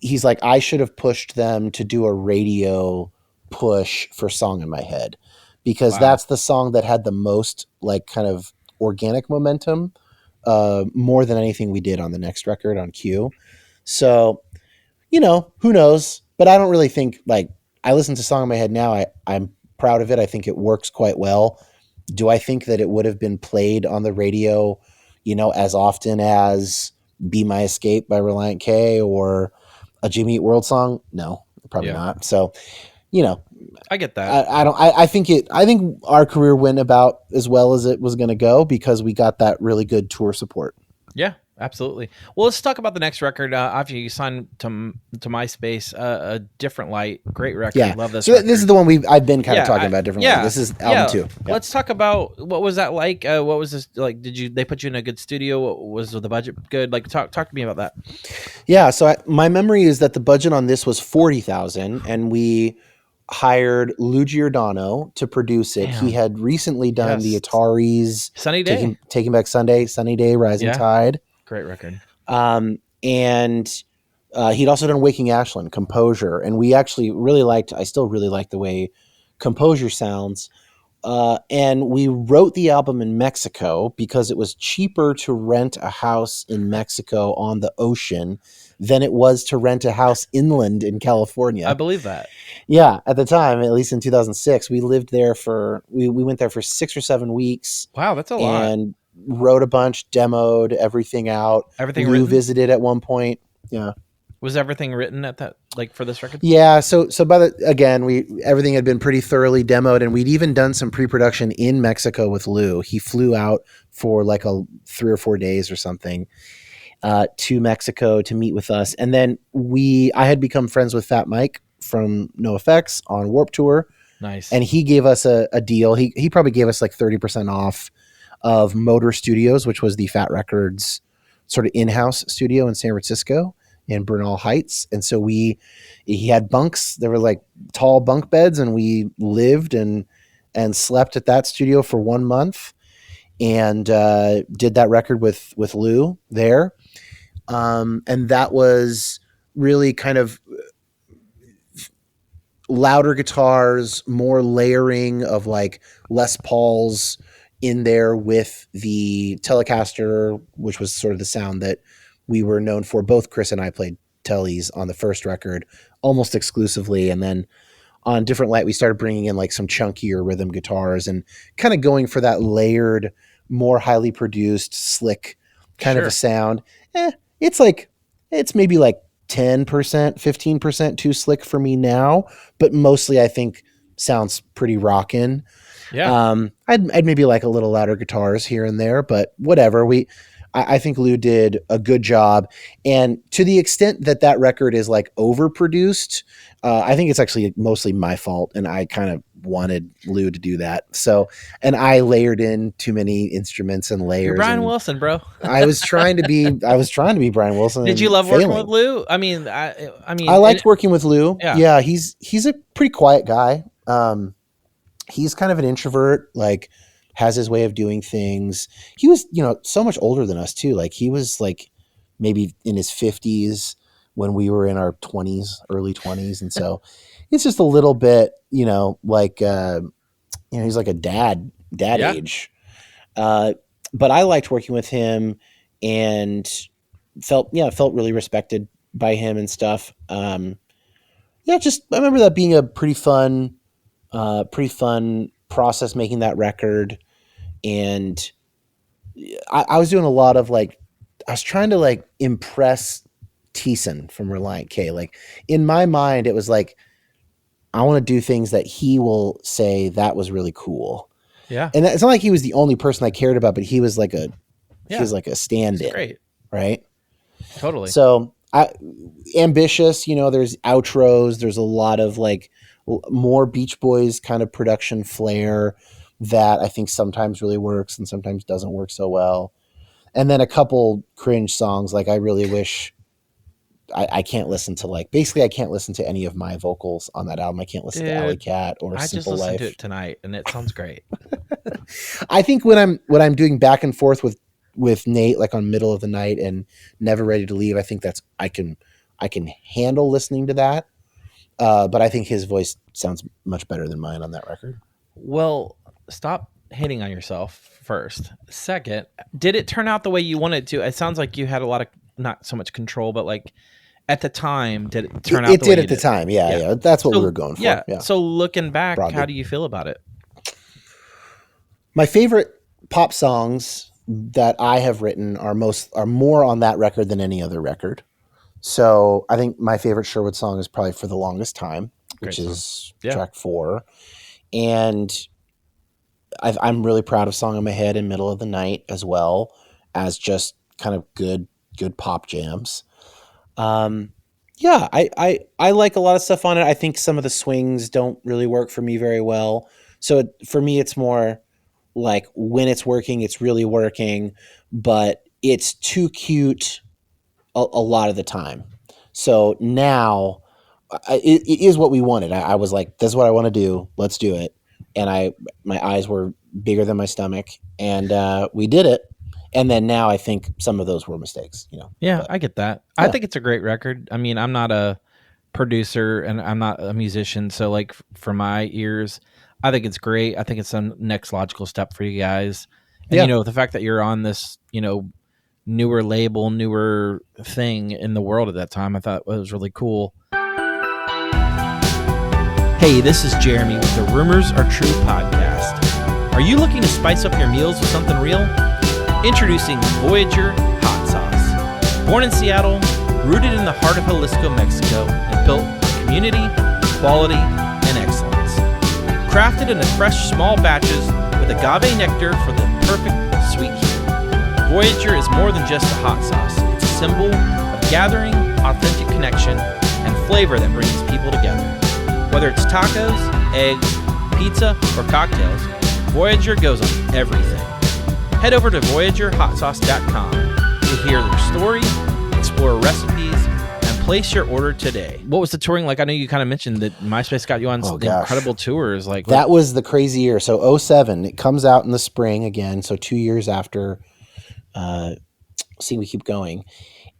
he's like, I should have pushed them to do a radio push for Song in My Head, because that's the song that had the most like kind of organic momentum, more than anything we did on the next record on Q. So, who knows? But I don't really think, like, I listen to Song in My Head now. I'm proud of it. I think it works quite well. Do I think that it would have been played on the radio, as often as Be My Escape by Reliant K or a Jimmy Eat World song? No, probably not. So, I get that. I think our career went about as well as it was going to go because we got that really good tour support. Yeah, absolutely. Well, let's talk about the next record. After you signed to MySpace, A Different Light, great record. Yeah, Love this. So record. this is the one I've been kind of talking about differently. Yeah, this is album 2. Yeah. Let's talk about what was that like. What was this like? They put you in a good studio? Was the budget good? Like, talk to me about that. Yeah, so my memory is that the budget on this was $40,000, and we hired Lou Giordano to produce it. Damn. He had recently done the Ataris, Sunny Day, Taking Back Sunday, Sunny Day, Rising Tide. Great record. And he'd also done Waking Ashland, Composure, and we actually really liked. I still really like the way Composure sounds. And we wrote the album in Mexico because it was cheaper to rent a house in Mexico on the ocean than it was to rent a house inland in California. I believe that. Yeah, at the time, at least in 2006, we lived there we went there for 6 or 7 weeks. Wow, that's a lot. And wrote a bunch, demoed everything out. Everything Lou written? visited at one point. Yeah. Was everything written at that, like, for this record? Yeah. So everything had been pretty thoroughly demoed, and we'd even done some pre-production in Mexico with Lou. He flew out for like 3 or 4 days or something to Mexico to meet with us. And then I had become friends with Fat Mike from NoFX on Warped Tour. Nice. And he gave us a deal. He probably gave us like 30% off of Motor Studios, which was the Fat Records sort of in-house studio in San Francisco in Bernal Heights. And so he had bunks. There were like tall bunk beds, and we lived and slept at that studio for 1 month, and did that record with Lou there. And that was really kind of louder guitars, more layering of like Les Pauls in there with the Telecaster, which was sort of the sound that we were known for. Both Chris and I played Teles on the first record almost exclusively. And then on Different Light, we started bringing in like some chunkier rhythm guitars and kind of going for that layered, more highly produced, slick kind of a sound. It's maybe like 10%, 15% too slick for me now, but mostly I think sounds pretty rockin'. Yeah. I'd maybe like a little louder guitars here and there, but whatever. I think Lou did a good job. And to the extent that record is like overproduced, I think it's actually mostly my fault. And I kind of wanted Lou to do that. So, and I layered in too many instruments and layers. You're Brian Wilson, bro. I was trying to be Brian Wilson. Did you love working with Lou? I mean, I liked working with Lou. Yeah. He's a pretty quiet guy. He's kind of an introvert, like has his way of doing things. He was, so much older than us too. Like he was like maybe in his 50s when we were in our 20s, early 20s. And so it's just a little bit, like, he's like a dad age. But I liked working with him and felt really respected by him and stuff. Yeah, just I remember that being a pretty fun process making that record. And I was doing a lot of like, I was trying to like impress Thiessen from Reliant K. Like in my mind, it was like, I want to do things that he will say that was really cool. Yeah. And it's not like he was the only person I cared about, but he was like a stand-in. Great. Right. Totally. So ambitious, there's outros. There's a lot of like more Beach Boys kind of production flair that I think sometimes really works and sometimes doesn't work so well. And then a couple cringe songs. Like I really wish I can't listen to I can't listen to any of my vocals on that album. I can't listen to Alley Cat or I just Simple listened Life. to it tonight and it sounds great. I think when I'm doing back and forth with Nate, like on Middle of the Night and Never Ready to Leave, I think I can handle listening to that. But I think his voice sounds much better than mine on that record. Well, stop hating on yourself first. Second, did it turn out the way you wanted to? It sounds like you had a lot of, not so much control, but like at the time, did it turn out the way it did you at the did? time. Yeah. That's what we were going for. Yeah. Yeah. So looking back, Broadly. how do you feel about it? My favorite pop songs that I have written are more on that record than any other record. So I think my favorite Sherwood song is probably For the Longest Time, which is track 4. And I'm really proud of Song in My Head and Middle of the Night as well as just kind of good pop jams. I like a lot of stuff on it. I think some of the swings don't really work for me very well. So for me, it's more like when it's working, it's really working, but it's too cute a lot of the time. So now it is what we wanted. I was like, this is what I want to do. Let's do it. And my eyes were bigger than my stomach and we did it. And then now I think some of those were mistakes, Yeah, but, I get that. yeah. I think it's a great record. I mean, I'm not a producer and I'm not a musician. So like for my ears, I think it's great. I think it's some next logical step for you guys. And, the fact that you're on this, newer label, newer thing in the world at that time, I thought was really cool. Hey, this is Jeremy with the Rumors Are True podcast. Are you looking to spice up your meals with something real? Introducing Voyager Hot Sauce. Born in Seattle, rooted in the heart of Jalisco, Mexico, and built on community, quality, and excellence. Crafted in fresh small batches with agave nectar for the perfect sweet heat. Voyager is more than just a hot sauce. It's a symbol of gathering, authentic connection, and flavor that brings people together. Whether it's tacos, eggs, pizza, or cocktails, Voyager goes on everything. Head over to VoyagerHotSauce.com to hear their story, explore recipes, and place your order today. What was the touring like? I know you kind of mentioned that MySpace got you on incredible tours. Like that was the crazy year. So 07, it comes out in the spring again. So 2 years after See We Keep Going.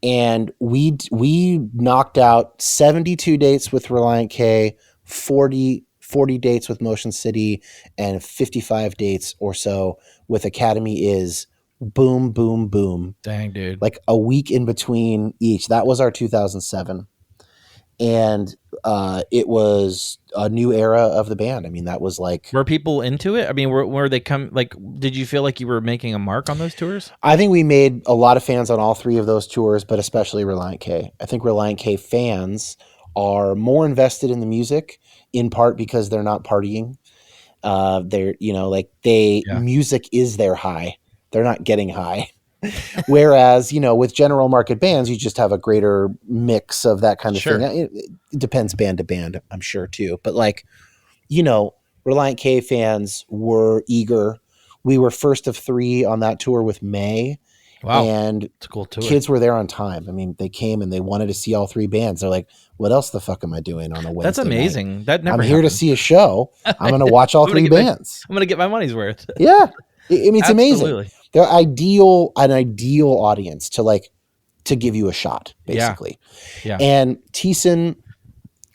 And we knocked out 72 dates with Reliant K, 40 dates with Motion City, and 55 dates or so with Academy Is. Boom, boom, boom. Dang, dude. Like a week in between each. That was our 2007. And it was a new era of the band. I mean, that was like... Were people into it? I mean, were they did you feel like you were making a mark on those tours? I think we made a lot of fans on all 3 of those tours, but especially Reliant K. I think Reliant K fans are more invested in the music, in part because they're not partying. Music is their high. They're not getting high. Whereas, with general market bands, you just have a greater mix of that kind of thing. It depends band to band, I'm sure too. But Reliant K fans were eager. We were first of 3 on that tour with May. Wow. And it's a cool tour. Kids were there on time. I mean, they came and they wanted to see all 3 bands. They're like, what else the fuck am I doing on a Wednesday That's amazing. night? That never I'm here to happened. see a show. I'm going to watch all 3 bands. I'm going to get my money's worth. Yeah. I mean, it's Absolutely. amazing. They're an ideal audience to give you a shot, basically. Yeah. And Thiessen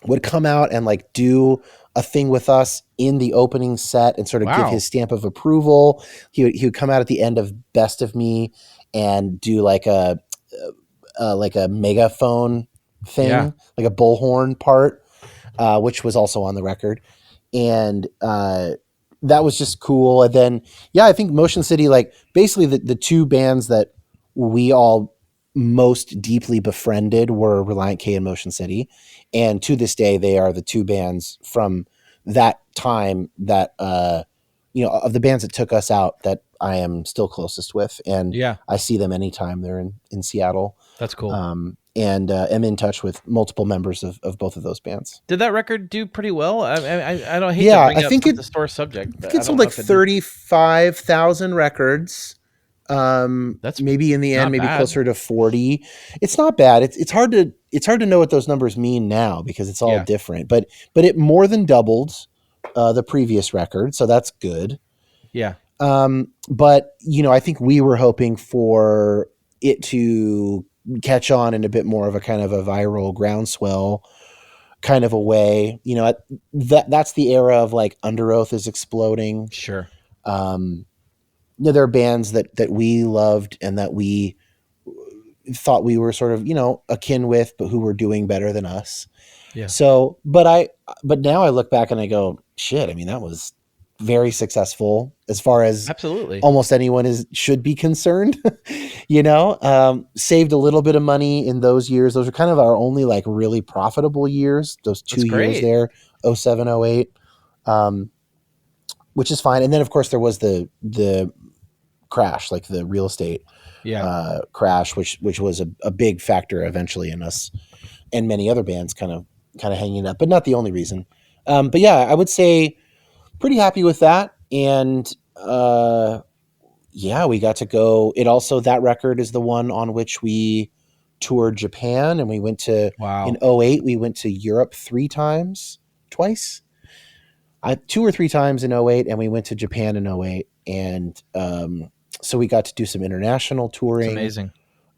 would come out and do a thing with us in the opening set and sort of give his stamp of approval. He would come out at the end of Best of Me and do like a megaphone thing, like a bullhorn part, which was also on the record. And that was just cool. And then, I think Motion City, like basically the two bands that we all most deeply befriended were Reliant K and Motion City. And to this day, they are the two bands from that time that, of the bands that took us out that I am still closest with. And I see them anytime they're in Seattle. That's cool. And am in touch with multiple members of both of those bands. Did that record do pretty well? I don't hate to bring up the store subject. I think it sold like 35,000 records. That's maybe in the end, maybe closer to 40. It's not bad. It's hard to know what those numbers mean now because it's all different. But it more than doubled the previous record, so that's good. Yeah. But I think we were hoping for it to catch on in a bit more of a kind of a viral groundswell kind of a way. That's the era of like Under Oath is exploding. Sure. There are bands that we loved and that we thought we were sort of, akin with, but who were doing better than us. Yeah. So, but now I look back and I go, shit, I mean, that was very successful as far as absolutely almost anyone should be concerned. Saved a little bit of money in those years. Those are kind of our only like really profitable years. Those 2 years there, 07, 08, which is fine. And then of course there was the crash, like the real estate crash, which was a big factor eventually in us and many other bands kind of hanging up, but not the only reason. But yeah, I would say pretty happy with that. And we got to go. It also, that record is the one on which we toured Japan, and we went to, in 08, we went to Europe twice. 2 or 3 times in 08, and we went to Japan in 08. And so we got to do some international touring. That's amazing.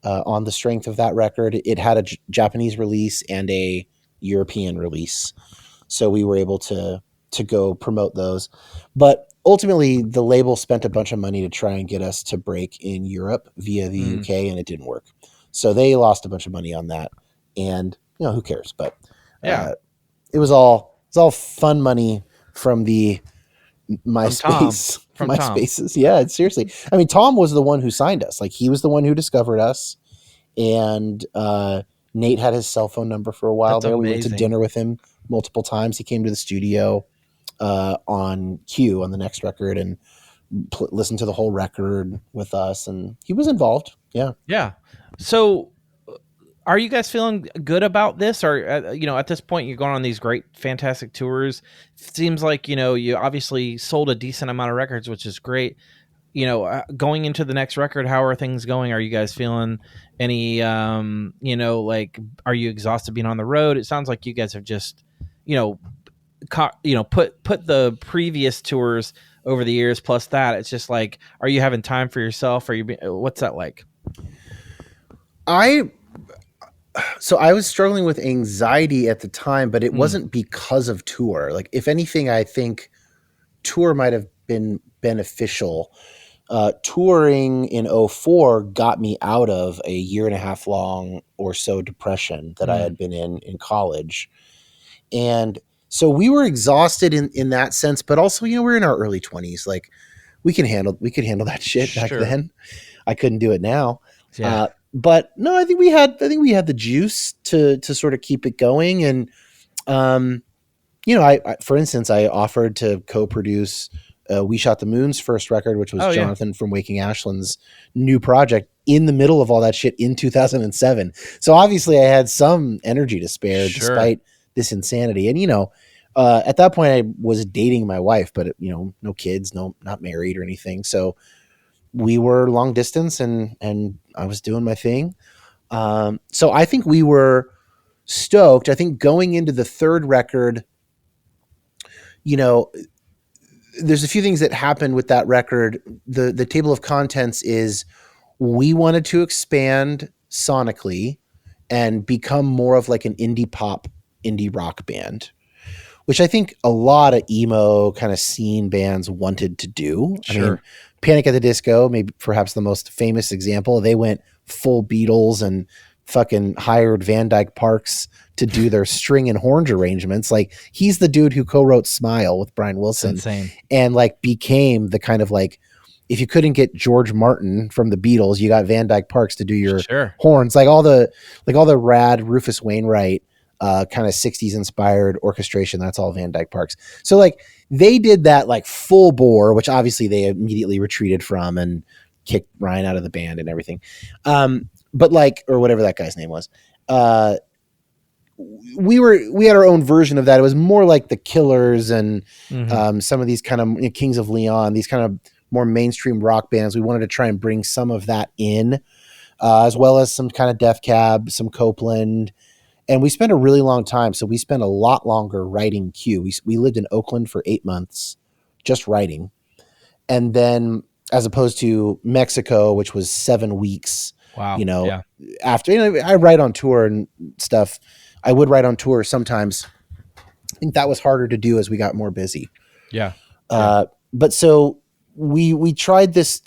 On the strength of that record. It had a Japanese release and a European release. So we were able to go promote those. But ultimately, the label spent a bunch of money to try and get us to break in Europe via the UK, and it didn't work. So they lost a bunch of money on that. And, who cares? But it was all fun money from the MySpace. From MySpaces. Yeah, seriously. I mean, Tom was the one who signed us. Like, he was the one who discovered us. And Nate had his cell phone number for a while. That's amazing. We went to dinner with him multiple times. He came to the studio on Q on the next record and listened to the whole record with us. And he was involved. Yeah. Yeah. So are you guys feeling good about this? Or, at this point, you're going on these great, fantastic tours. It seems like, you obviously sold a decent amount of records, which is great. Going into the next record, how are things going? Are you guys feeling any, like, are you exhausted being on the road? It sounds like you guys have just, put the previous tours over the years plus that. It's just like, are you having time for yourself? What's that like? So I was struggling with anxiety at the time, but it wasn't because of tour. Like, if anything, I think tour might have been beneficial. Touring in 04 got me out of a 1.5 year long or so depression that I had been in college. And so we were exhausted in that sense, but also, we're in our early 20s. Like, we could handle that shit back then. I couldn't do it now. Yeah. But no, I think we had the juice to sort of keep it going. And, I for instance, I offered to co-produce We Shot the Moon's first record, which was Jonathan from Waking Ashland's new project, in the middle of all that shit in 2007. So obviously I had some energy to spare despite this insanity. And, at that point I was dating my wife, but no kids, not married or anything. So we were long distance and I was doing my thing. So I think we were stoked. I think going into the third record, there's a few things that happened with that record. The table of contents is we wanted to expand sonically and become more of like an indie pop, indie rock band, which I think a lot of emo kind of scene bands wanted to do. Sure. I mean, Panic at the Disco, maybe perhaps the most famous example, they went full Beatles and fucking hired Van Dyke Parks to do their string and horns arrangements. Like, he's the dude who co-wrote Smile with Brian Wilson. It's insane. And like became the kind of like, if you couldn't get George Martin from the Beatles, you got Van Dyke Parks to do your horns, like all the rad Rufus Wainwright kind of 60s inspired orchestration. That's all Van Dyke Parks. So like they did that like full bore, which obviously they immediately retreated from and kicked Ryan out of the band and everything. But like, or whatever that guy's name was, we had our own version of that. It was more like the Killers and some of these kind of Kings of Leon, these kind of more mainstream rock bands. We wanted to try and bring some of that in, as well as some kind of Death Cab, some Copeland. And we spent a really long time. So we spent a lot longer writing Q. We lived in Oakland for 8 months, just writing. And then as opposed to Mexico, which was 7 weeks, after, I write on tour and stuff. I would write on tour sometimes. I think that was harder to do as we got more busy. Yeah. But so we tried this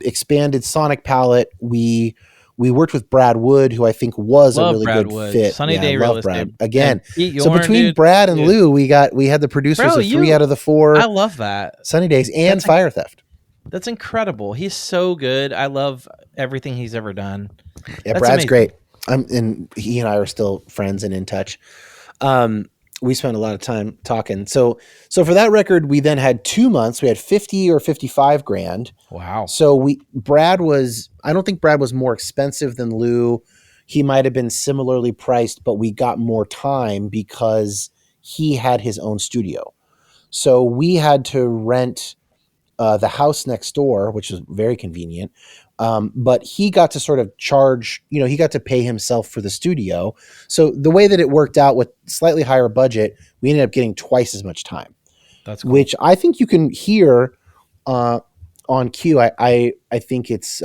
expanded sonic palette. We worked with Brad Wood, who I think was a really good fit. Sunny Day Real Estate. Again. So between Brad and Lou, we had the producers of 3 out of the 4. I love that. Sunny Days and Fire Theft. That's incredible. He's so good. I love everything he's ever done. Yeah, That's Brad's amazing. great. And he and I are still friends and in touch. We spent a lot of time talking. So for that record, we then had 2 months. We had 50 or 55 grand. Wow. So I don't think Brad was more expensive than Lou. He might've been similarly priced, but we got more time because he had his own studio. So we had to rent the house next door, which is very convenient. But he got to sort of charge, he got to pay himself for the studio. So the way that it worked out with slightly higher budget, we ended up getting twice as much time. That's cool. Which I think you can hear on Q. I think it's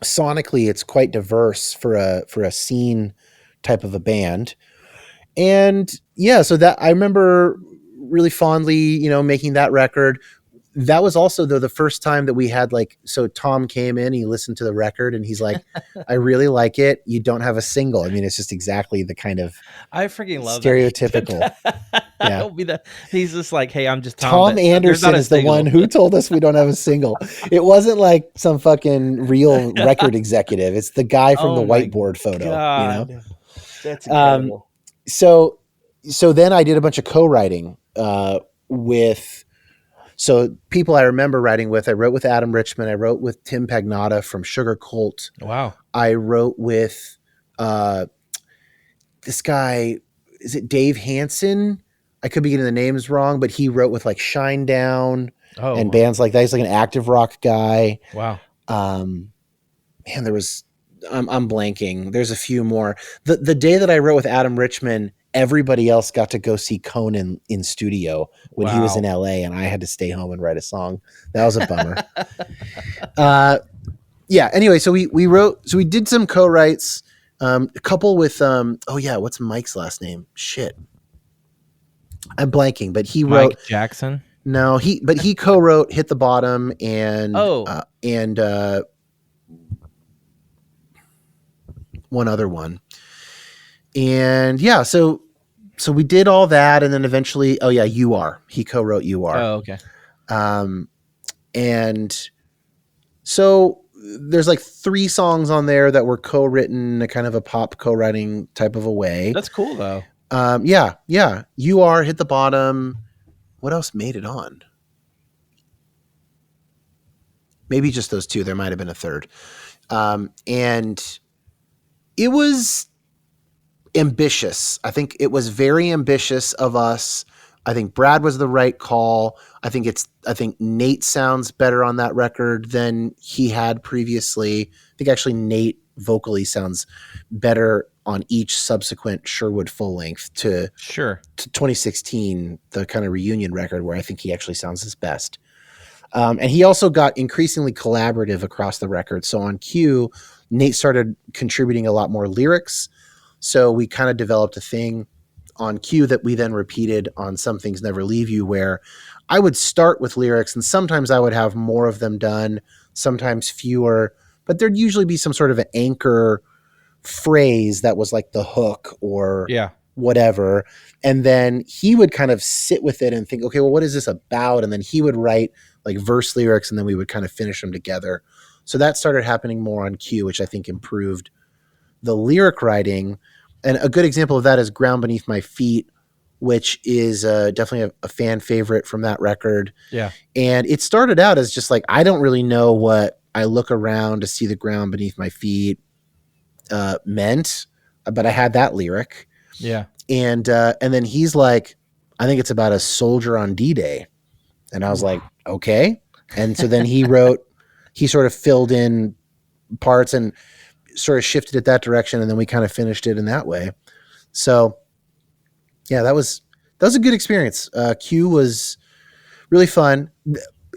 sonically, it's quite diverse for a scene type of a band. And yeah, so that I remember really fondly, making that record. That was also though the first time that we had so Tom came in, he listened to the record and he's like, I really like it. You don't have a single. I mean, it's just exactly the kind of I freaking love stereotypical. Yeah. He's just like, hey, I'm just Tom Anderson is the one who told us we don't have a single. It wasn't like some fucking real record executive. It's the guy from the whiteboard photo, That's incredible. So then I did a bunch of co-writing with. So people I remember writing with, I wrote with Adam Richman. I wrote with Tim Pagnotta from Sugar Cult. Wow. I wrote with this guy, is it Dave Hansen? I could be getting the names wrong, but he wrote with Shine Down and bands like that. He's like an active rock guy. Wow. Man, there was, I'm blanking. There's a few more. The day that I wrote with Adam Richman, everybody else got to go see Conan in studio when he was in LA and I had to stay home and write a song. That was a bummer. Anyway, so we did some co-writes, a couple with, what's Mike's last name? Shit. I'm blanking, but he wrote Mike Jackson. No, he co-wrote Hit the Bottom and one other one. And so we did all that. And then eventually, You Are. He co-wrote You Are. Oh, okay. And so there's 3 songs on there that were co-written in a kind of a pop co-writing type of a way. That's cool though. Yeah. You Are, Hit the Bottom. What else made it on? Maybe just those 2. There might've been a third. And it was ambitious. I think it was very ambitious of us. I think Brad was the right call. I think Nate sounds better on that record than he had previously. I think actually Nate vocally sounds better on each subsequent Sherwood full length to 2016, the kind of reunion record where I think he actually sounds his best. And he also got increasingly collaborative across the record. So on Q, Nate started contributing a lot more lyrics. So we kind of developed a thing on Q that we then repeated on Some Things Never Leave You, where I would start with lyrics and sometimes I would have more of them done, sometimes fewer, but there'd usually be some sort of an anchor phrase that was like the hook or Yeah. whatever. And then he would kind of sit with it and think, okay, well, what is this about? And then he would write like verse lyrics, and then we would kind of finish them together. So that started happening more on cue, which I think improved the lyric writing. And a good example of that is Ground Beneath My Feet, which is definitely a fan favorite from that record. Yeah. And it started out as just like, I don't really know what I look around to see the ground beneath my feet meant, but I had that lyric. Yeah. And then he's like, I think it's about a soldier on D-Day. And I was like, okay. And so then he sort of filled in parts and sort of shifted it that direction. And then we kind of finished it in that way. So yeah, that was a good experience. Q was really fun.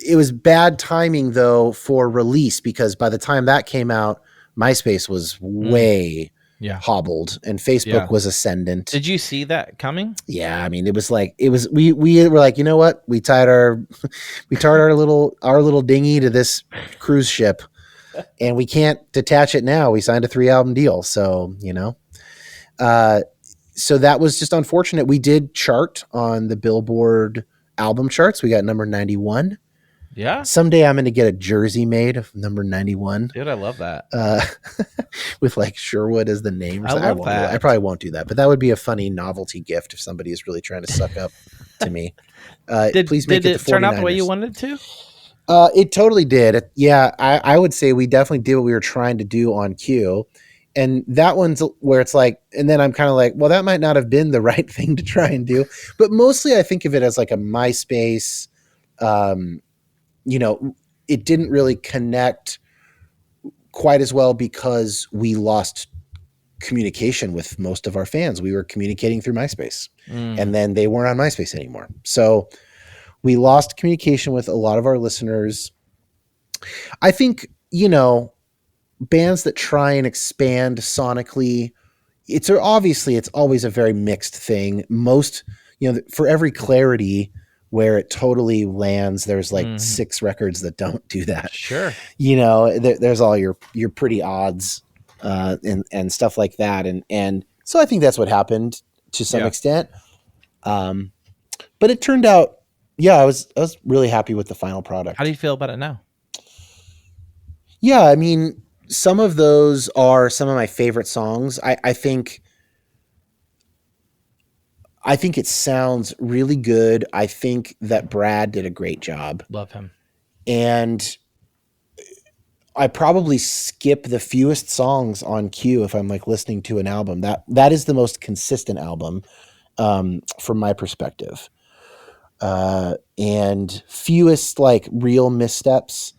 It was bad timing though for release, because by the time that came out, MySpace was way hobbled and Facebook was ascendant. Did you see that coming? Yeah, I mean, we were like, you know what? We tied our little dinghy to this cruise ship, and we can't detach it now. We signed a 3-album deal, so so that was just unfortunate. We did chart on the Billboard album charts. We got number 91. Yeah. Someday I'm going to get a jersey made of number 91. Dude, I love that. With like Sherwood as the name. I love that. I probably won't do that, but that would be a funny novelty gift if somebody is really trying to suck up to me. Please make did it it turn out the way you wanted it to? It totally did. Yeah, I would say we definitely did what we were trying to do on cue. And that one's where it's like, and then I'm kind of like, well, that might not have been the right thing to try and do. But mostly I think of it as like a MySpace, it didn't really connect quite as well because we lost communication with most of our fans. We were communicating through MySpace, and then they weren't on MySpace anymore. So we lost communication with a lot of our listeners. I think, bands that try and expand sonically, it's always a very mixed thing. Most, for every Clarity where it totally lands, there's like 6 records that don't do that. Sure. There's all your pretty odds and stuff like that. And so I think that's what happened to some extent. But it turned out, I was really happy with the final product. How do you feel about it now? Yeah, I mean, some of those are some of my favorite songs. I think it sounds really good. I think that Brad did a great job. Love him. And I probably skip the fewest songs on cue if I'm like listening to an album. That is the most consistent album from my perspective. And fewest like real missteps.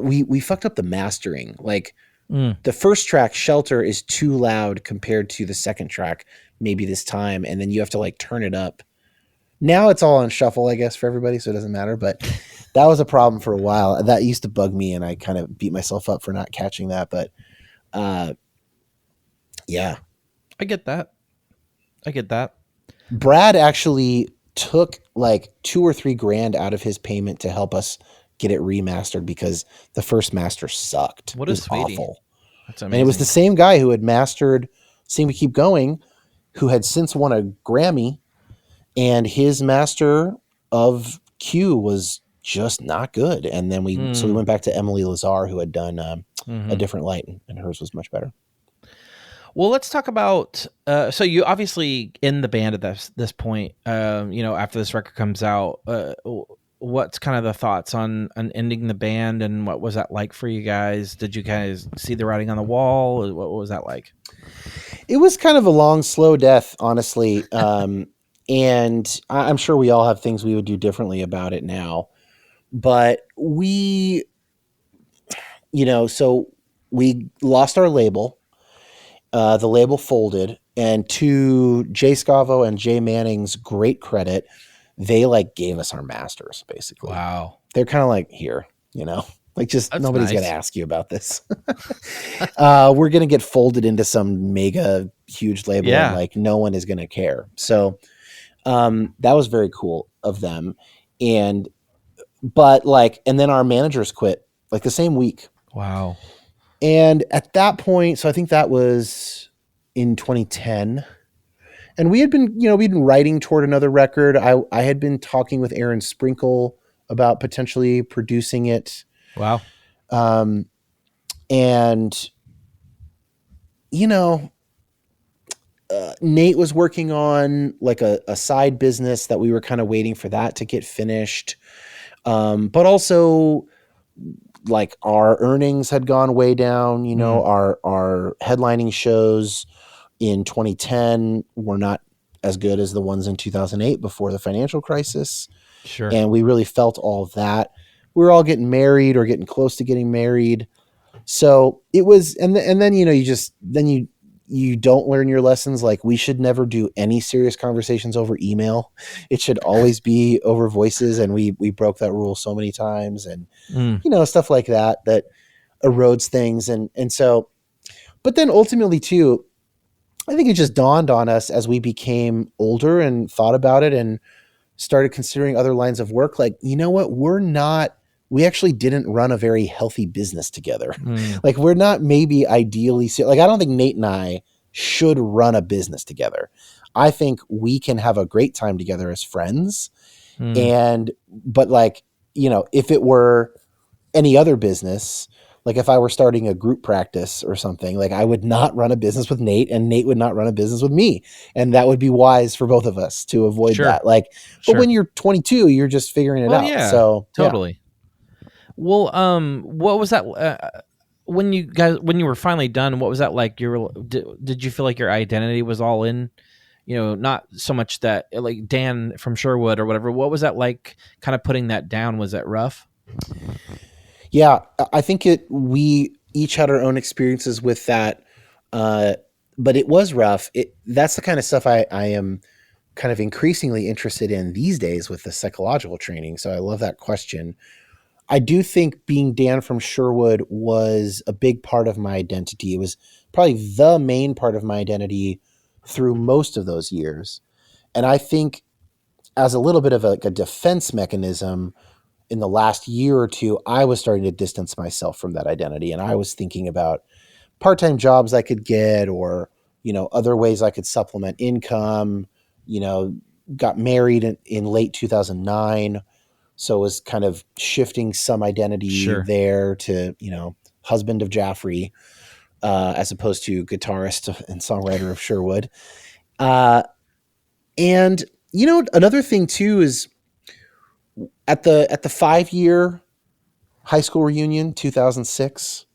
We fucked up the mastering. Like the first track, Shelter, is too loud compared to the second track, maybe this time. And then you have to like turn it up. Now it's all on shuffle, I guess, for everybody. So it doesn't matter. But that was a problem for a while. That used to bug me. And I kind of beat myself up for not catching that. But yeah. I get that. Brad actually took like $2 or $3 grand out of his payment to help us get it remastered because the first master sucked. What it was sweetie. awful. That's amazing. And it was the same guy who had mastered Sing We Keep Going, who had since won a Grammy, and his master of Q was just not good. And then we went back to Emily Lazar, who had done A Different Light, and hers was much better. Well, let's talk about. So you obviously in the band at this point. After this record comes out, what's kind of the thoughts on ending the band, and what was that like for you guys? Did you guys see the writing on the wall? What was that like? It was kind of a long, slow death, honestly. And I'm sure we all have things we would do differently about it now. But so we lost our label. The label folded, and to Jay Scavo and Jay Manning's great credit, they like gave us our masters basically. Wow. They're kind of like, here, like just That's nobody's nice. going to ask you about this. We're going to get folded into some mega huge label and like no one is going to care. So that was very cool of them. And then our managers quit like the same week. Wow. And at that point, so I think that was in 2010. And we'd been writing toward another record. I had been talking with Aaron Sprinkle about potentially producing it. Wow. And, Nate was working on like a side business that we were kind of waiting for that to get finished. But also like our earnings had gone way down, our headlining shows in 2010 were not as good as the ones in 2008 before the financial crisis. Sure. And we really felt all of that. We were all getting married or getting close to getting married. So it was, and then, you don't learn your lessons. Like, we should never do any serious conversations over email. It should always be over voices. And we broke that rule so many times, and, stuff like that erodes things. And so, but then ultimately too, I think it just dawned on us as we became older and thought about it and started considering other lines of work. Like, you know what? We actually didn't run a very healthy business together. Like, we're not maybe ideally, like, I don't think Nate and I should run a business together. I think we can have a great time together as friends. But like, if it were any other business, like if I were starting a group practice or something, like I would not run a business with Nate, and Nate would not run a business with me. And that would be wise for both of us to avoid that. Like, but when you're 22, you're just figuring it out. Yeah, so totally. Yeah. Well, what was that when you were finally done? What was that like? Did you feel like your identity was all in? Not so much that like Dan from Sherwood or whatever. What was that like? Kind of putting that down. Was that rough? Yeah, I think we each had our own experiences with that, but it was rough. That's the kind of stuff I am kind of increasingly interested in these days with the psychological training. So I love that question. I do think being Dan from Sherwood was a big part of my identity. It was probably the main part of my identity through most of those years. And I think as a little bit of a defense mechanism, in the last year or two, I was starting to distance myself from that identity. And I was thinking about part-time jobs I could get, or, other ways I could supplement income, got married in late 2009. So was kind of shifting some identity there to, husband of Jaffrey, as opposed to guitarist and songwriter of Sherwood. And, another thing too is at the 5-year high school reunion, 2006,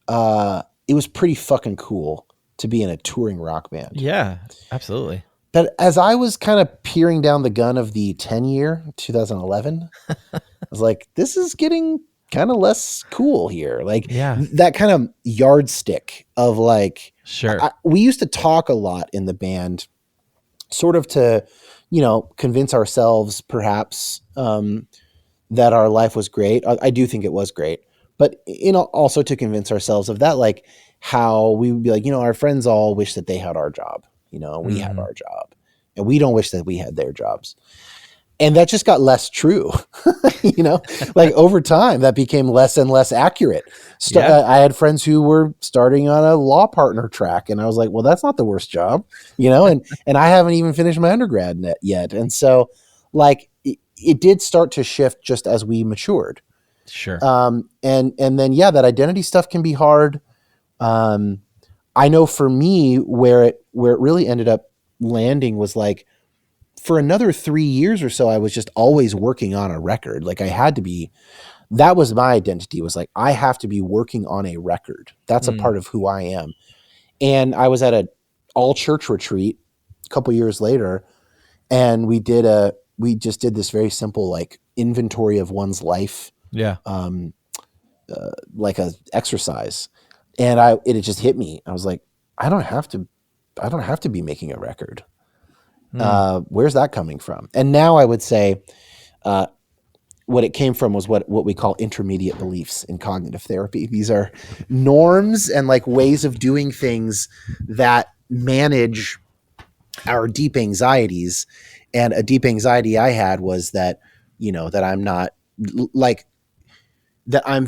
it was pretty fucking cool to be in a touring rock band. Yeah, absolutely. But as I was kind of peering down the gun of the 10-year, 2011, I was like, this is getting kind of less cool here. Like, that kind of yardstick of like, we used to talk a lot in the band, sort of to, convince ourselves perhaps that our life was great. I do think it was great, but also to convince ourselves of that, like how we would be like, our friends all wish that they had our job. We have our job, and we don't wish that we had their jobs. And that just got less true, like over time that became less and less accurate. I had friends who were starting on a law partner track, and I was like, well, that's not the worst job, and I haven't even finished my undergrad yet. And so like it did start to shift just as we matured. Sure. And then, that identity stuff can be hard. I know for me where it really ended up landing was like, for another 3 years or so, I was just always working on a record. Like that was my identity, was like, I have to be working on a record. That's a part of who I am. And I was at an all church retreat a couple years later, and we just did this very simple, like, inventory of one's life. Yeah. Like a exercise. And it just hit me. I was like, I don't have to be making a record. Where's that coming from? And now I would say, what it came from was what we call intermediate beliefs in cognitive therapy. These are norms and like ways of doing things that manage our deep anxieties. And a deep anxiety I had was that, that I'm not, like, that I'm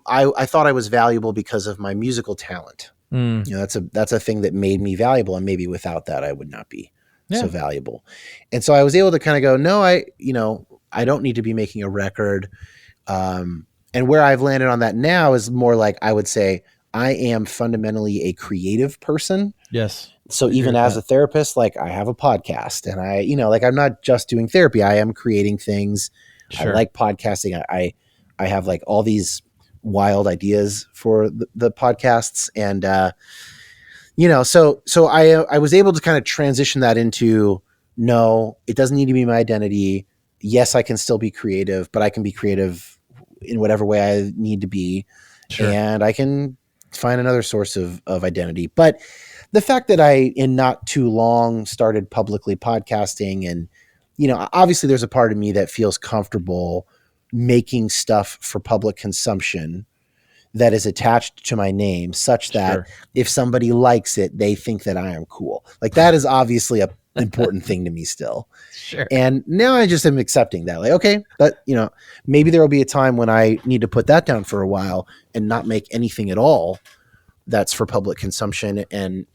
I thought I was valuable because of my musical talent. You know, that's a thing that made me valuable. And maybe without that, I would not be so valuable. And so I was able to kind of go, no, I don't need to be making a record. And where I've landed on that now is more like, I would say I am fundamentally a creative person. Yes. So even as a therapist, like I have a podcast and like I'm not just doing therapy. I am creating things. Sure. I like podcasting. I have like all these wild ideas for the podcasts. And, so I was able to kind of transition that into, no, it doesn't need to be my identity. Yes, I can still be creative, but I can be creative in whatever way I need to be. Sure. And I can find another source of identity. But the fact that I, in not too long, started publicly podcasting and, obviously there's a part of me that feels comfortable making stuff for public consumption that is attached to my name such that if somebody likes it, they think that I am cool. Like that is obviously an important thing to me still. Sure. And now I just am accepting that, like, okay, that, maybe there will be a time when I need to put that down for a while and not make anything at all that's for public consumption. And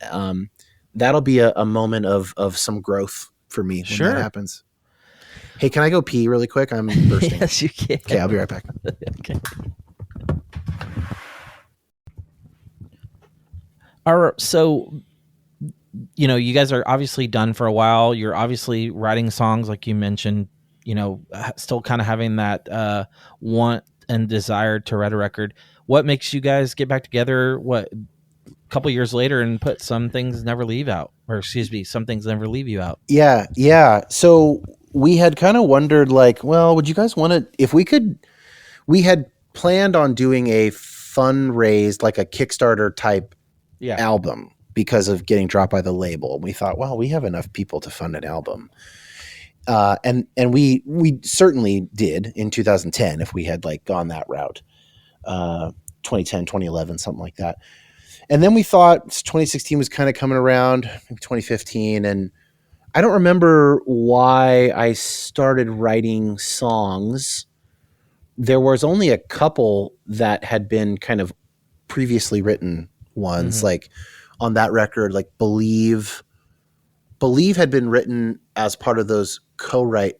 that'll be a moment of some growth for me when that happens. Hey, can I go pee really quick? I'm bursting. Yes, you can. Okay, I'll be right back. Okay. All right, so, you guys are obviously done for a while. You're obviously writing songs, like you mentioned, still kind of having that want and desire to write a record. What makes you guys get back together, a couple years later and put Some Things Never Leave Out, or Some Things Never Leave You Out? Yeah. So we had kind of wondered, like, well, would you guys want to, we had planned on doing a fundraise, like a Kickstarter type album because of getting dropped by the label. And we thought, well, we have enough people to fund an album. And we certainly did in 2010 if we had like gone that route, 2010, 2011, something like that. And then we thought 2016 was kind of coming around, maybe 2015. And I don't remember why I started writing songs. There was only a couple that had been kind of previously written ones, like on that record, like Believe had been written as part of those co-write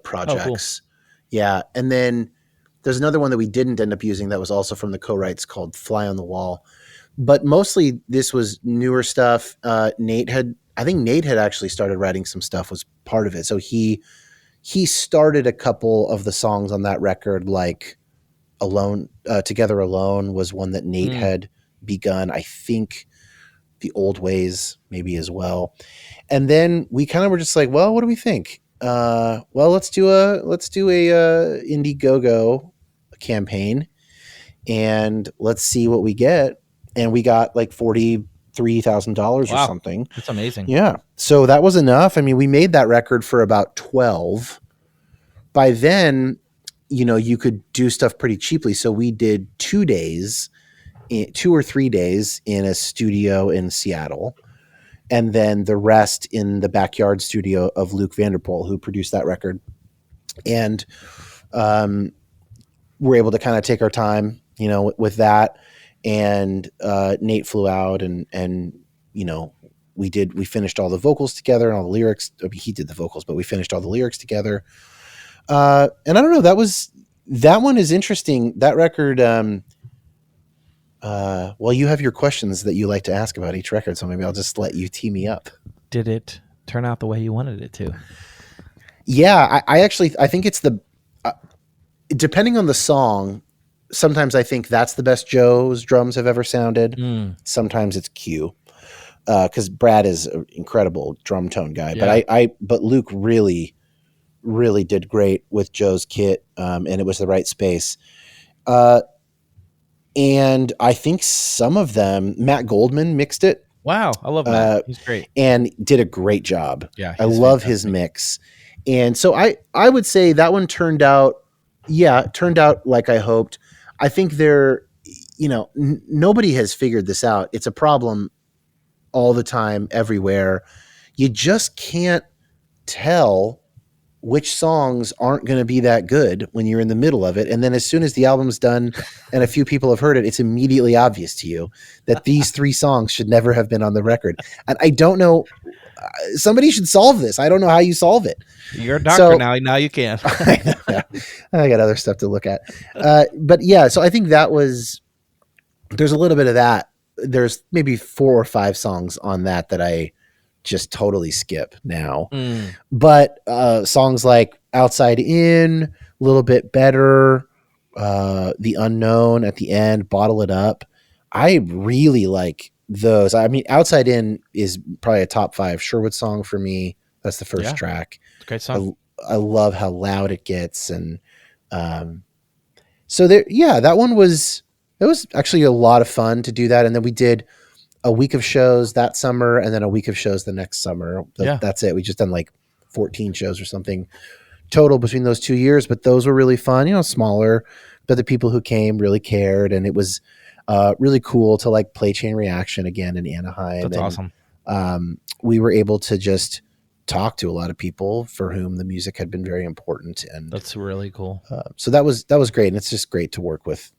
projects. Oh, cool. Yeah. And then there's another one that we didn't end up using that was also from the co-writes called Fly on the Wall. But mostly this was newer stuff. Nate had actually started writing some stuff, was part of it. So he started a couple of the songs on that record, like Together Alone was one that Nate had begun. I think The Old Ways maybe as well. And then we kind of were just like, well, what do we think? Well, let's do a Indiegogo campaign and let's see what we get. And we got like $43,000 or something. That's amazing. Yeah. So that was enough. I mean, we made that record for about 12. By then, you could do stuff pretty cheaply. So we did 2 or 3 days in a studio in Seattle. And then the rest in the backyard studio of Luke Vanderpool, who produced that record. And we're able to kind of take our time, with that. And Nate flew out and we finished all the vocals together and all the lyrics. I mean, he did the vocals, but we finished all the lyrics together. And I don't know, that one is interesting. That record, well, you have your questions that you like to ask about each record, so maybe I'll just let you tee me up. Did it turn out the way you wanted it to? Yeah, I think it's depending on the song, sometimes I think that's the best Joe's drums have ever sounded. Sometimes it's Q, because Brad is an incredible drum tone guy. Yeah. But Luke really, really did great with Joe's kit, and it was the right space. And I think some of them, Matt Goldman mixed it. Wow, I love Matt. He's great and did a great job. Yeah, I love his mix. And so I would say that one turned out like I hoped. I think nobody has figured this out. It's a problem all the time, everywhere. You just can't tell which songs aren't going to be that good when you're in the middle of it. And then as soon as the album's done and a few people have heard it, it's immediately obvious to you that these 3 songs should never have been on the record. And I don't know, somebody should solve this. I don't know how you solve it. You're a doctor now you can. I got other stuff to look at. But yeah, so I think there's a little bit of that. There's maybe 4 or 5 songs on that I just totally skip now. But songs like Outside In, a little bit better, The Unknown at the end, Bottle It Up. I really like those. I mean, Outside In is probably a top 5 Sherwood song for me. That's the first track. Great song. I love how loud it gets. And so there, that one was actually a lot of fun to do that. And then we did a week of shows that summer and then a week of shows the next summer. That's it. We just done like 14 shows or something total between those 2 years, but those were really fun, smaller, but the people who came really cared. And it was really cool to like play Chain Reaction again in Anaheim. That's awesome. We were able to just talk to a lot of people for whom the music had been very important. And that's really cool. So that was great. And it's just great to work with,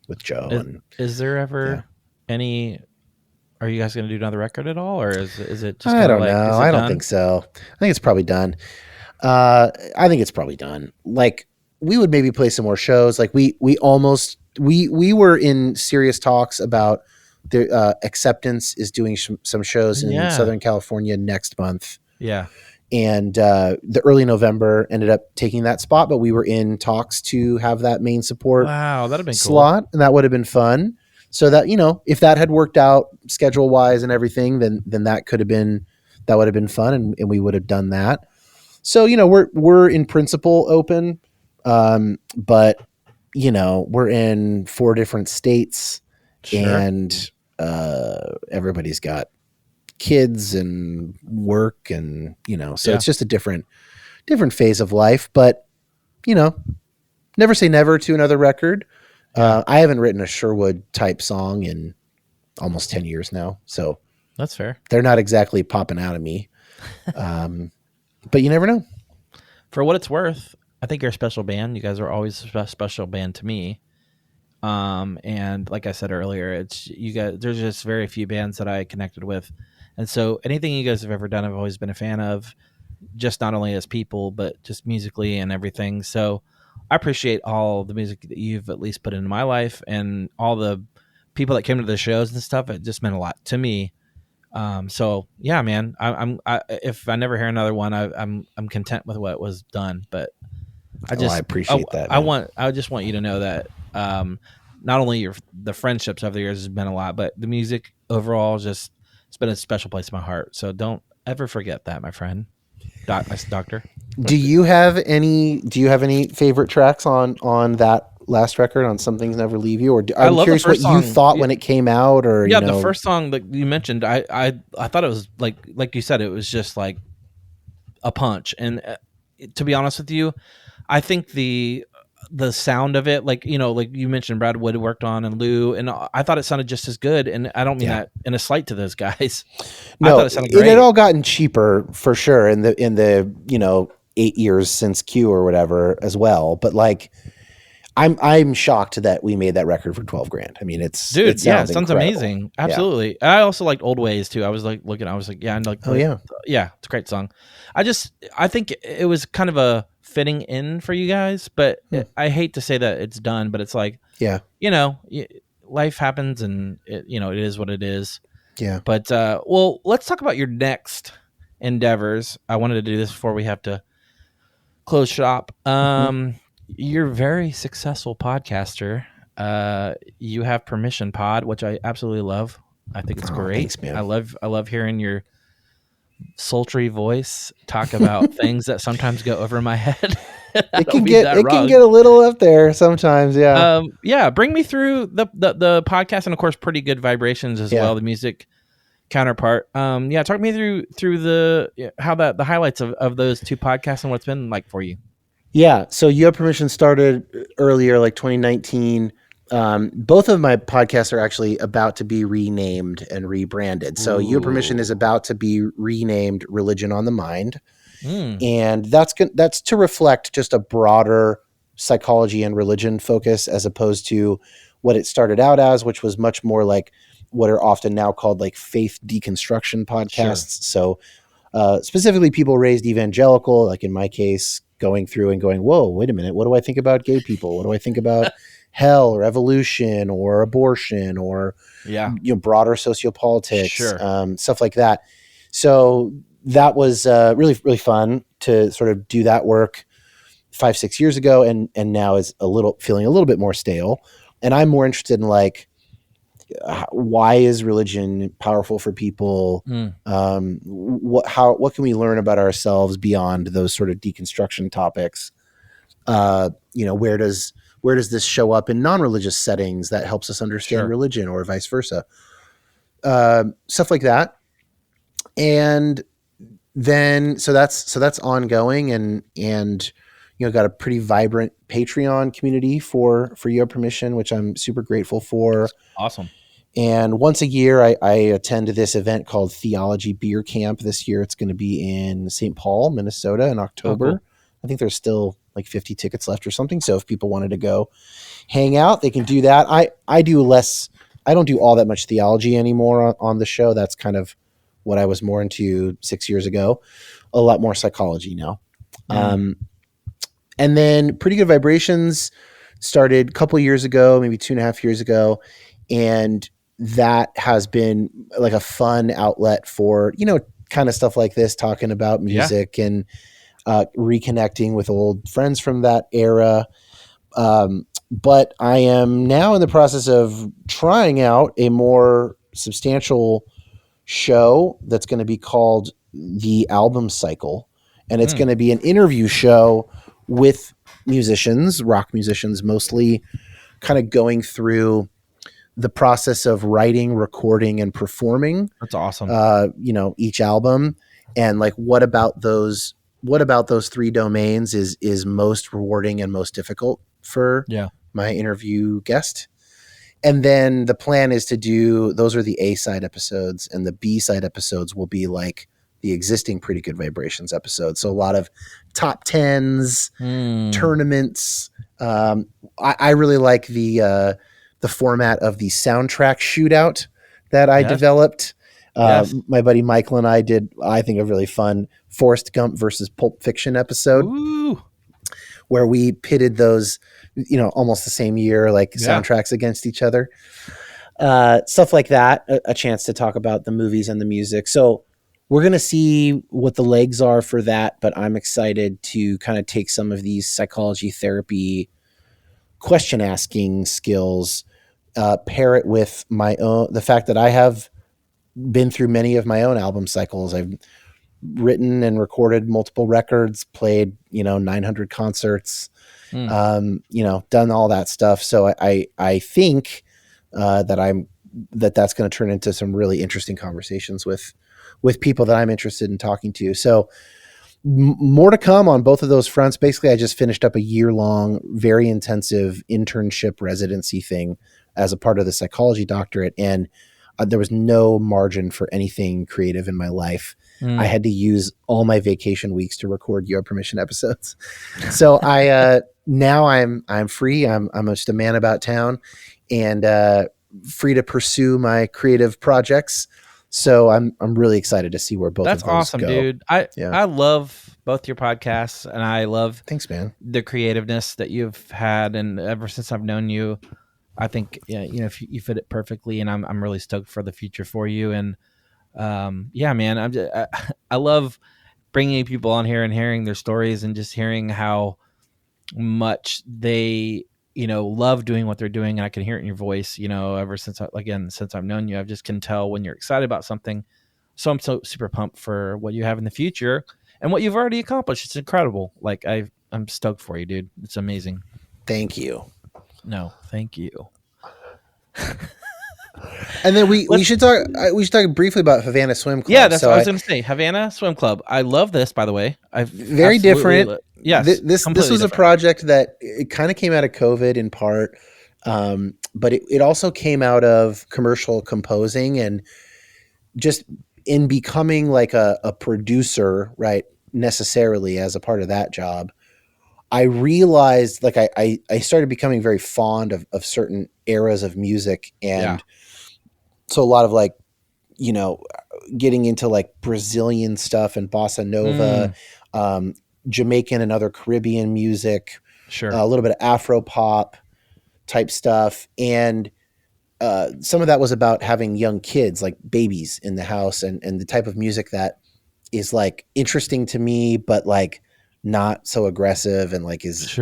with Joe. Is there ever any, are you guys going to do another record at all? Or is it just I don't know. I don't think so. I think it's probably done. I think it's probably done. Like we would maybe play some more shows. Like we were in serious talks about the Acceptance is doing some shows in Southern California next month. Yeah. And the early November ended up taking that spot, but we were in talks to have that main support that'd have been slot, cool. And that would have been fun. So that, if that had worked out schedule wise and everything, then that would have been fun. And we would have done that. So, we're in principle open. But we're in 4 different states and everybody's got kids and work and, so it's just a different phase of life, but never say never to another record. I haven't written a Sherwood type song in almost 10 years now. So that's fair. They're not exactly popping out of me. But you never know. For what it's worth, I think you're a special band. You guys are always a special band to me. And like I said earlier, it's you guys, there's just very few bands that I connected with. And so anything you guys have ever done, I've always been a fan of, just not only as people, but just musically and everything. So I appreciate all the music that you've at least put into my life and all the people that came to the shows and stuff. It just meant a lot to me. So yeah, man, if I never hear another one, I'm content with what was done, but I appreciate that. I just want you to know that, not only the friendships over the years has been a lot, but the music overall it's been a special place in my heart. So don't ever forget that, my friend. Doctor. Do you have any favorite tracks on that last record, on Some Things Never Leave You? Or I'm curious what you thought when it came out, or the first song that you mentioned, I thought it was like you said, it was just like a punch. And to be honest with you, I think the sound of it, like you mentioned, Brad Wood worked on and Lou, and I thought it sounded just as good. And I don't mean that in a slight to those guys. No, I thought it sounded great. It had all gotten cheaper for sure in the 8 years since Q or whatever as well. But like, I'm shocked that we made that record for $12,000. I mean, it sounds incredible. Amazing. Absolutely. Yeah. I also liked Old Ways too. I was like looking, I was like, yeah, and like, yeah, it's a great song. I think it was kind of a fitting in for you guys, but I hate to say that it's done, but it's like, life happens and it is what it is. Yeah. But, well, let's talk about your next endeavors. I wanted to do this before we have to close shop. You're a very successful podcaster. You have Permission Pod, which I absolutely love. I think it's great. Thanks, man. I love hearing your sultry voice talk about things that sometimes go over my head. It can get a little up there sometimes. Yeah. Bring me through the podcast, and of course, Pretty Good Vibrations as well, the music counterpart. Talk me through the highlights of those 2 podcasts and what it's been like for you. Yeah. So You Have Permission started earlier, like 2019. Both of my podcasts are actually about to be renamed and rebranded. So You Have Permission is about to be renamed Religion on the Mind. And that's to reflect just a broader psychology and religion focus, as opposed to what it started out as, which was much more like what are often now called like faith deconstruction podcasts. So specifically people raised evangelical, like in my case, going through and going, whoa, wait a minute, what do I think about gay people? What do I think about hell or evolution or abortion or broader sociopolitics, stuff like that. So that was really, really fun to sort of do that work 5-6 years ago, and now is feeling a little bit more stale. And I'm more interested in like, why is religion powerful for people? What can we learn about ourselves beyond those sort of deconstruction topics? Where does this show up in non-religious settings that helps us understand religion, or vice versa? Stuff like that. And then, so that's ongoing, and got a pretty vibrant Patreon community for You Have Permission, which I'm super grateful for. Awesome. And once a year, I attend this event called Theology Beer Camp. This year, it's going to be in St. Paul, Minnesota in October. Oh, cool. I think there's still like 50 tickets left or something. So if people wanted to go hang out, they can do that. I don't do all that much theology anymore on the show. That's kind of what I was more into 6 years ago. A lot more psychology now. And then Pretty Good Vibrations started a couple years ago, maybe 2.5 years ago. And that has been like a fun outlet for, kind of stuff like this, talking about music and reconnecting with old friends from that era. But I am now in the process of trying out a more substantial show that's going to be called The Album Cycle. And it's going to be an interview show with musicians, rock musicians mostly, kind of going through the process of writing, recording, and performing. That's awesome. Each album, and like what about those three domains is most rewarding and most difficult for my interview guest. And then the plan is to do, those are the A side episodes, and the B side episodes will be like the existing Pretty Good Vibrations episodes. So a lot of top tens, tournaments. I really like the format of the soundtrack shootout that I developed. My buddy Michael and I did, I think, a really fun Forrest Gump versus Pulp Fiction episode. Ooh. Where we pitted those, almost the same year, like soundtracks against each other. Stuff like that, a chance to talk about the movies and the music. So we're going to see what the legs are for that, but I'm excited to kind of take some of these psychology therapy question asking skills, pair it with the fact that I have been through many of my own album cycles. I've written and recorded multiple records, played, 900 concerts, done all that stuff. So I think that's going to turn into some really interesting conversations with people that I'm interested in talking to. So more to come on both of those fronts. Basically, I just finished up a year-long, very intensive internship residency thing as a part of the psychology doctorate. And there was no margin for anything creative in my life. I had to use all my vacation weeks to record You Have Permission episodes. So now I'm free. I'm just a man about town, and free to pursue my creative projects. So I'm really excited to see where both of those awesome, go. Dude. I love both your podcasts, and I love thanks, man, the creativeness that you've had, and ever since I've known you, I think you fit it perfectly, and I'm really stoked for the future for you. And man, I love bringing people on here and hearing their stories, and just hearing how much they love doing what they're doing. And I can hear it in your voice, ever since I've known you. I just can tell when you're excited about something. So I'm so super pumped for what you have in the future and what you've already accomplished. It's incredible. Like I'm stoked for you, dude. It's amazing. Thank you. No, thank you. And then we should talk briefly about Havana Swim Club. Yeah, that's what I was going to say. Havana Swim Club. I love this, by the way. Very different. Yes, this was different. A project that it kind of came out of COVID in part, but it also came out of commercial composing, and just in becoming like a producer, right? necessarily as a part of that job, I realized like I started becoming very fond of certain eras of music. And so a lot of like, you know, getting into like Brazilian stuff and bossa nova, Jamaican and other Caribbean music, Sure. a little bit of Afro pop type stuff. And some of that was about having young kids, like babies in the house, and the type of music that is like interesting to me, but like not so aggressive and like is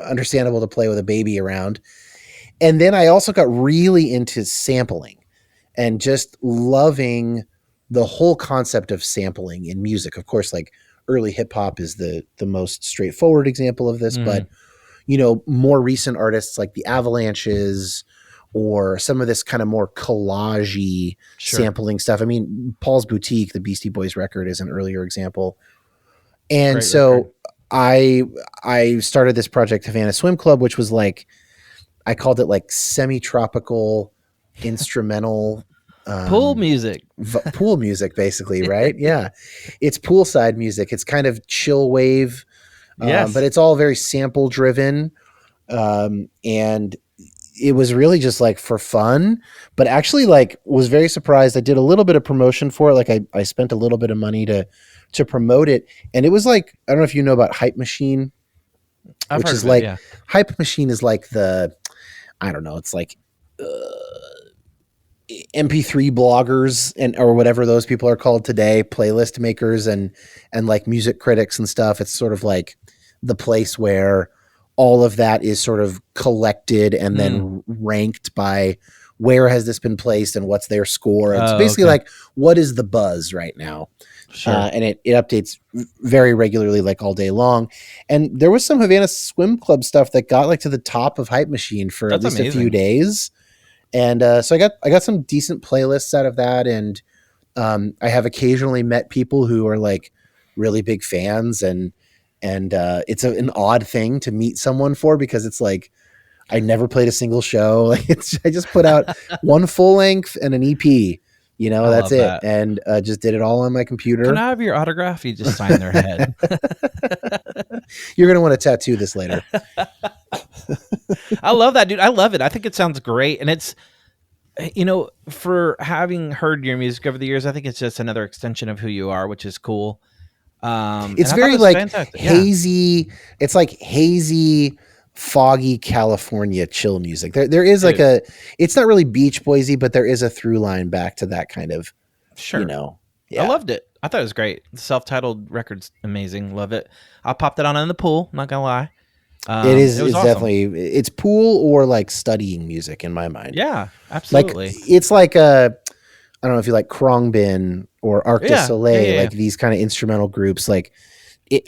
understandable to play with a baby around. And then I also got really into sampling and just loving the whole concept of sampling in music. Of course, like early hip hop is the most straightforward example of this, but you know, more recent artists like the Avalanches or some of this kind of more collage-y sampling stuff. I mean, Paul's Boutique, the Beastie Boys record, is an earlier example. And Great so record. I started this project, Havana Swim Club, which was like, I called it like semi-tropical instrumental Pool music. Pool music, basically, right? Yeah. It's poolside music. It's kind of chill wave, but it's all very sample driven. And it was really just like for fun, but actually like was very surprised. I did a little bit of promotion for it. Like I spent a little bit of money to promote it. And it was like, I don't know if you know about Hype Machine, I've which heard is of it, like, yeah. Hype Machine is like I don't know, it's like MP3 bloggers or whatever those people are called today, playlist makers and like music critics and stuff. It's sort of like the place where all of that is sort of collected and then ranked by where has this been placed and what's their score. It's basically like, what is the buzz right now? Sure. And it updates very regularly, like all day long. And there was some Havana Swim Club stuff that got like to the top of Hype Machine for That's at least amazing. a few days. And so I got some decent playlists out of that. And I have occasionally met people who are like really big fans, and it's an odd thing to meet someone for, because it's like, I never played a single show. Like I just put out one full length and an EP, you know, that's it. That. And just did it all on my computer. Can I have your autograph? You just sign their head. You're going to want to tattoo this later. I love that, dude. I love it. I think it sounds great. And it's, you know, for having heard your music over the years, I think it's just another extension of who you are, which is cool. It's very like hazy. It's like hazy, foggy California chill music. There is like it's not really Beach Boysy, but there is a through line back to that kind of, you know. Yeah. I loved it. I thought it was great. The self-titled record's amazing. Love it. I popped it on in the pool. Not gonna lie. It's awesome. definitely, it's pool or like studying music in my mind. Yeah, absolutely. Like it's like I don't know if you like Khruangbin or Arc de Soleil, like these kind of instrumental groups. Like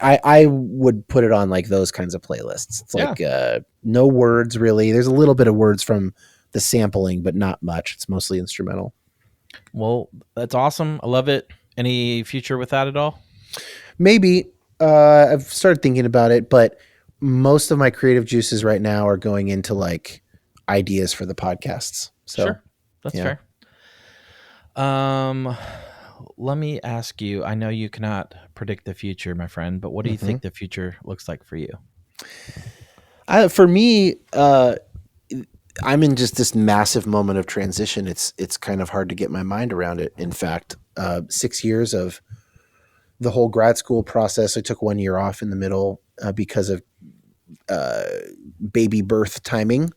I would put it on like those kinds of playlists. It's like no words really. There's a little bit of words from the sampling, but not much. It's mostly instrumental. Well, that's awesome. I love it. Any future with that at all? Maybe. I've started thinking about it, but most of my creative juices right now are going into like ideas for the podcasts. So sure. That's fair. Let me ask you, I know you cannot predict the future, my friend, but what do you think the future looks like for you? For me, I'm in just this massive moment of transition. It's kind of hard to get my mind around it. In fact, 6 years of the whole grad school process. I took 1 year off in the middle because of baby birth timing,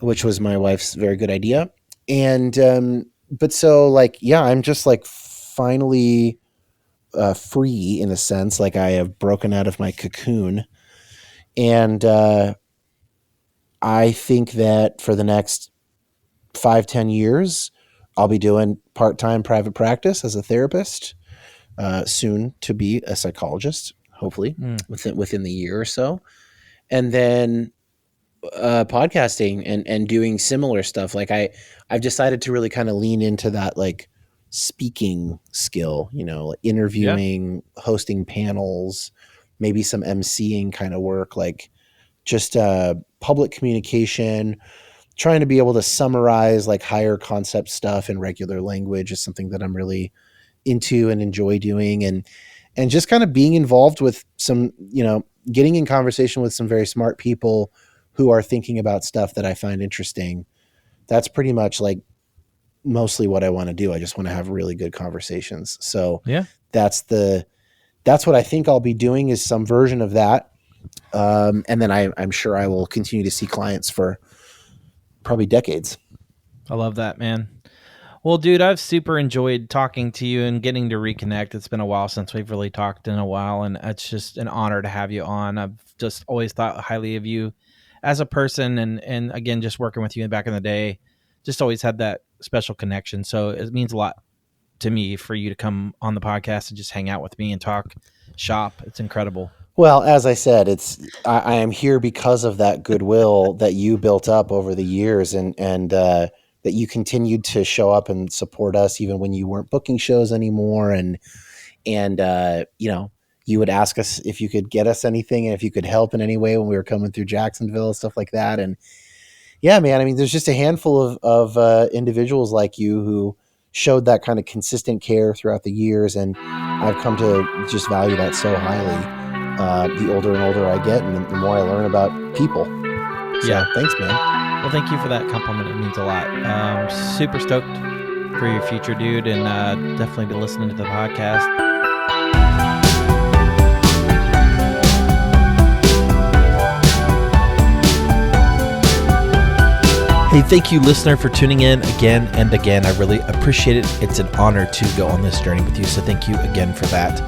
which was my wife's very good idea. And but so like, yeah, I'm just like finally free in a sense. Like I have broken out of my cocoon, and I think that for the next 5-10 years, I'll be doing part-time private practice as a therapist, soon to be a psychologist, hopefully within the year or so. And then podcasting and doing similar stuff. Like I've decided to really kind of lean into that, like speaking skill, you know, interviewing, hosting panels, maybe some emceeing kind of work, like just public communication, trying to be able to summarize like higher concept stuff in regular language is something that I'm really into and enjoy doing. just kind of being involved with some, getting in conversation with some very smart people who are thinking about stuff that I find interesting. That's pretty much like mostly what I want to do. I just want to have really good conversations. So Yeah. that's what I think I'll be doing, is some version of that. And then I'm sure I will continue to see clients for probably decades. I love that, man. Well, dude, I've super enjoyed talking to you and getting to reconnect. It's been a while since we've really talked in a while, and it's just an honor to have you on. I've just always thought highly of you as a person, and again, just working with you back in the day, just always had that special connection. So it means a lot to me for you to come on the podcast and just hang out with me and talk shop. It's incredible. Well, as I said, I am here because of that goodwill that you built up over the years, and that you continued to show up and support us even when you weren't booking shows anymore. And you would ask us if you could get us anything and if you could help in any way when we were coming through Jacksonville, stuff like that. And yeah, man, I mean, there's just a handful of individuals like you who showed that kind of consistent care throughout the years. And I've come to just value that so highly. The older and older I get, and the more I learn about people. So, Yeah. Thanks, man. Well, thank you for that compliment. It means a lot. Super stoked for your future, dude, and definitely be listening to the podcast. Hey, thank you, listener, for tuning in again and again. I really appreciate it. It's an honor to go on this journey with you, so thank you again for that.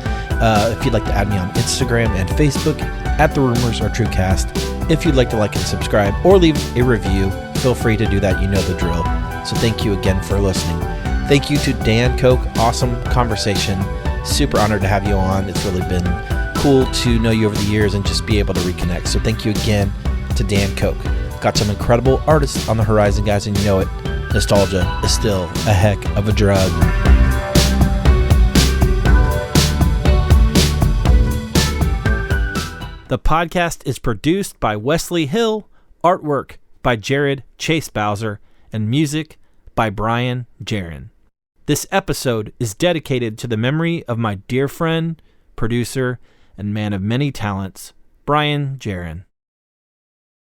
If you'd like to add me on Instagram and Facebook at The Rumors Are Truecast. If you'd like to like and subscribe or leave a review, feel free to do that. You know the drill. So thank you again for listening. Thank you to Dan Koch. Awesome conversation. Super honored to have you on. It's really been cool to know you over the years and just be able to reconnect. So thank you again to Dan Koch. Got some incredible artists on the horizon, guys, and you know it. Nostalgia is still a heck of a drug. The podcast is produced by Wesley Hill, artwork by Jared Chase Bowser, and music by Brian Jaron. This episode is dedicated to the memory of my dear friend, producer, and man of many talents, Brian Jaron.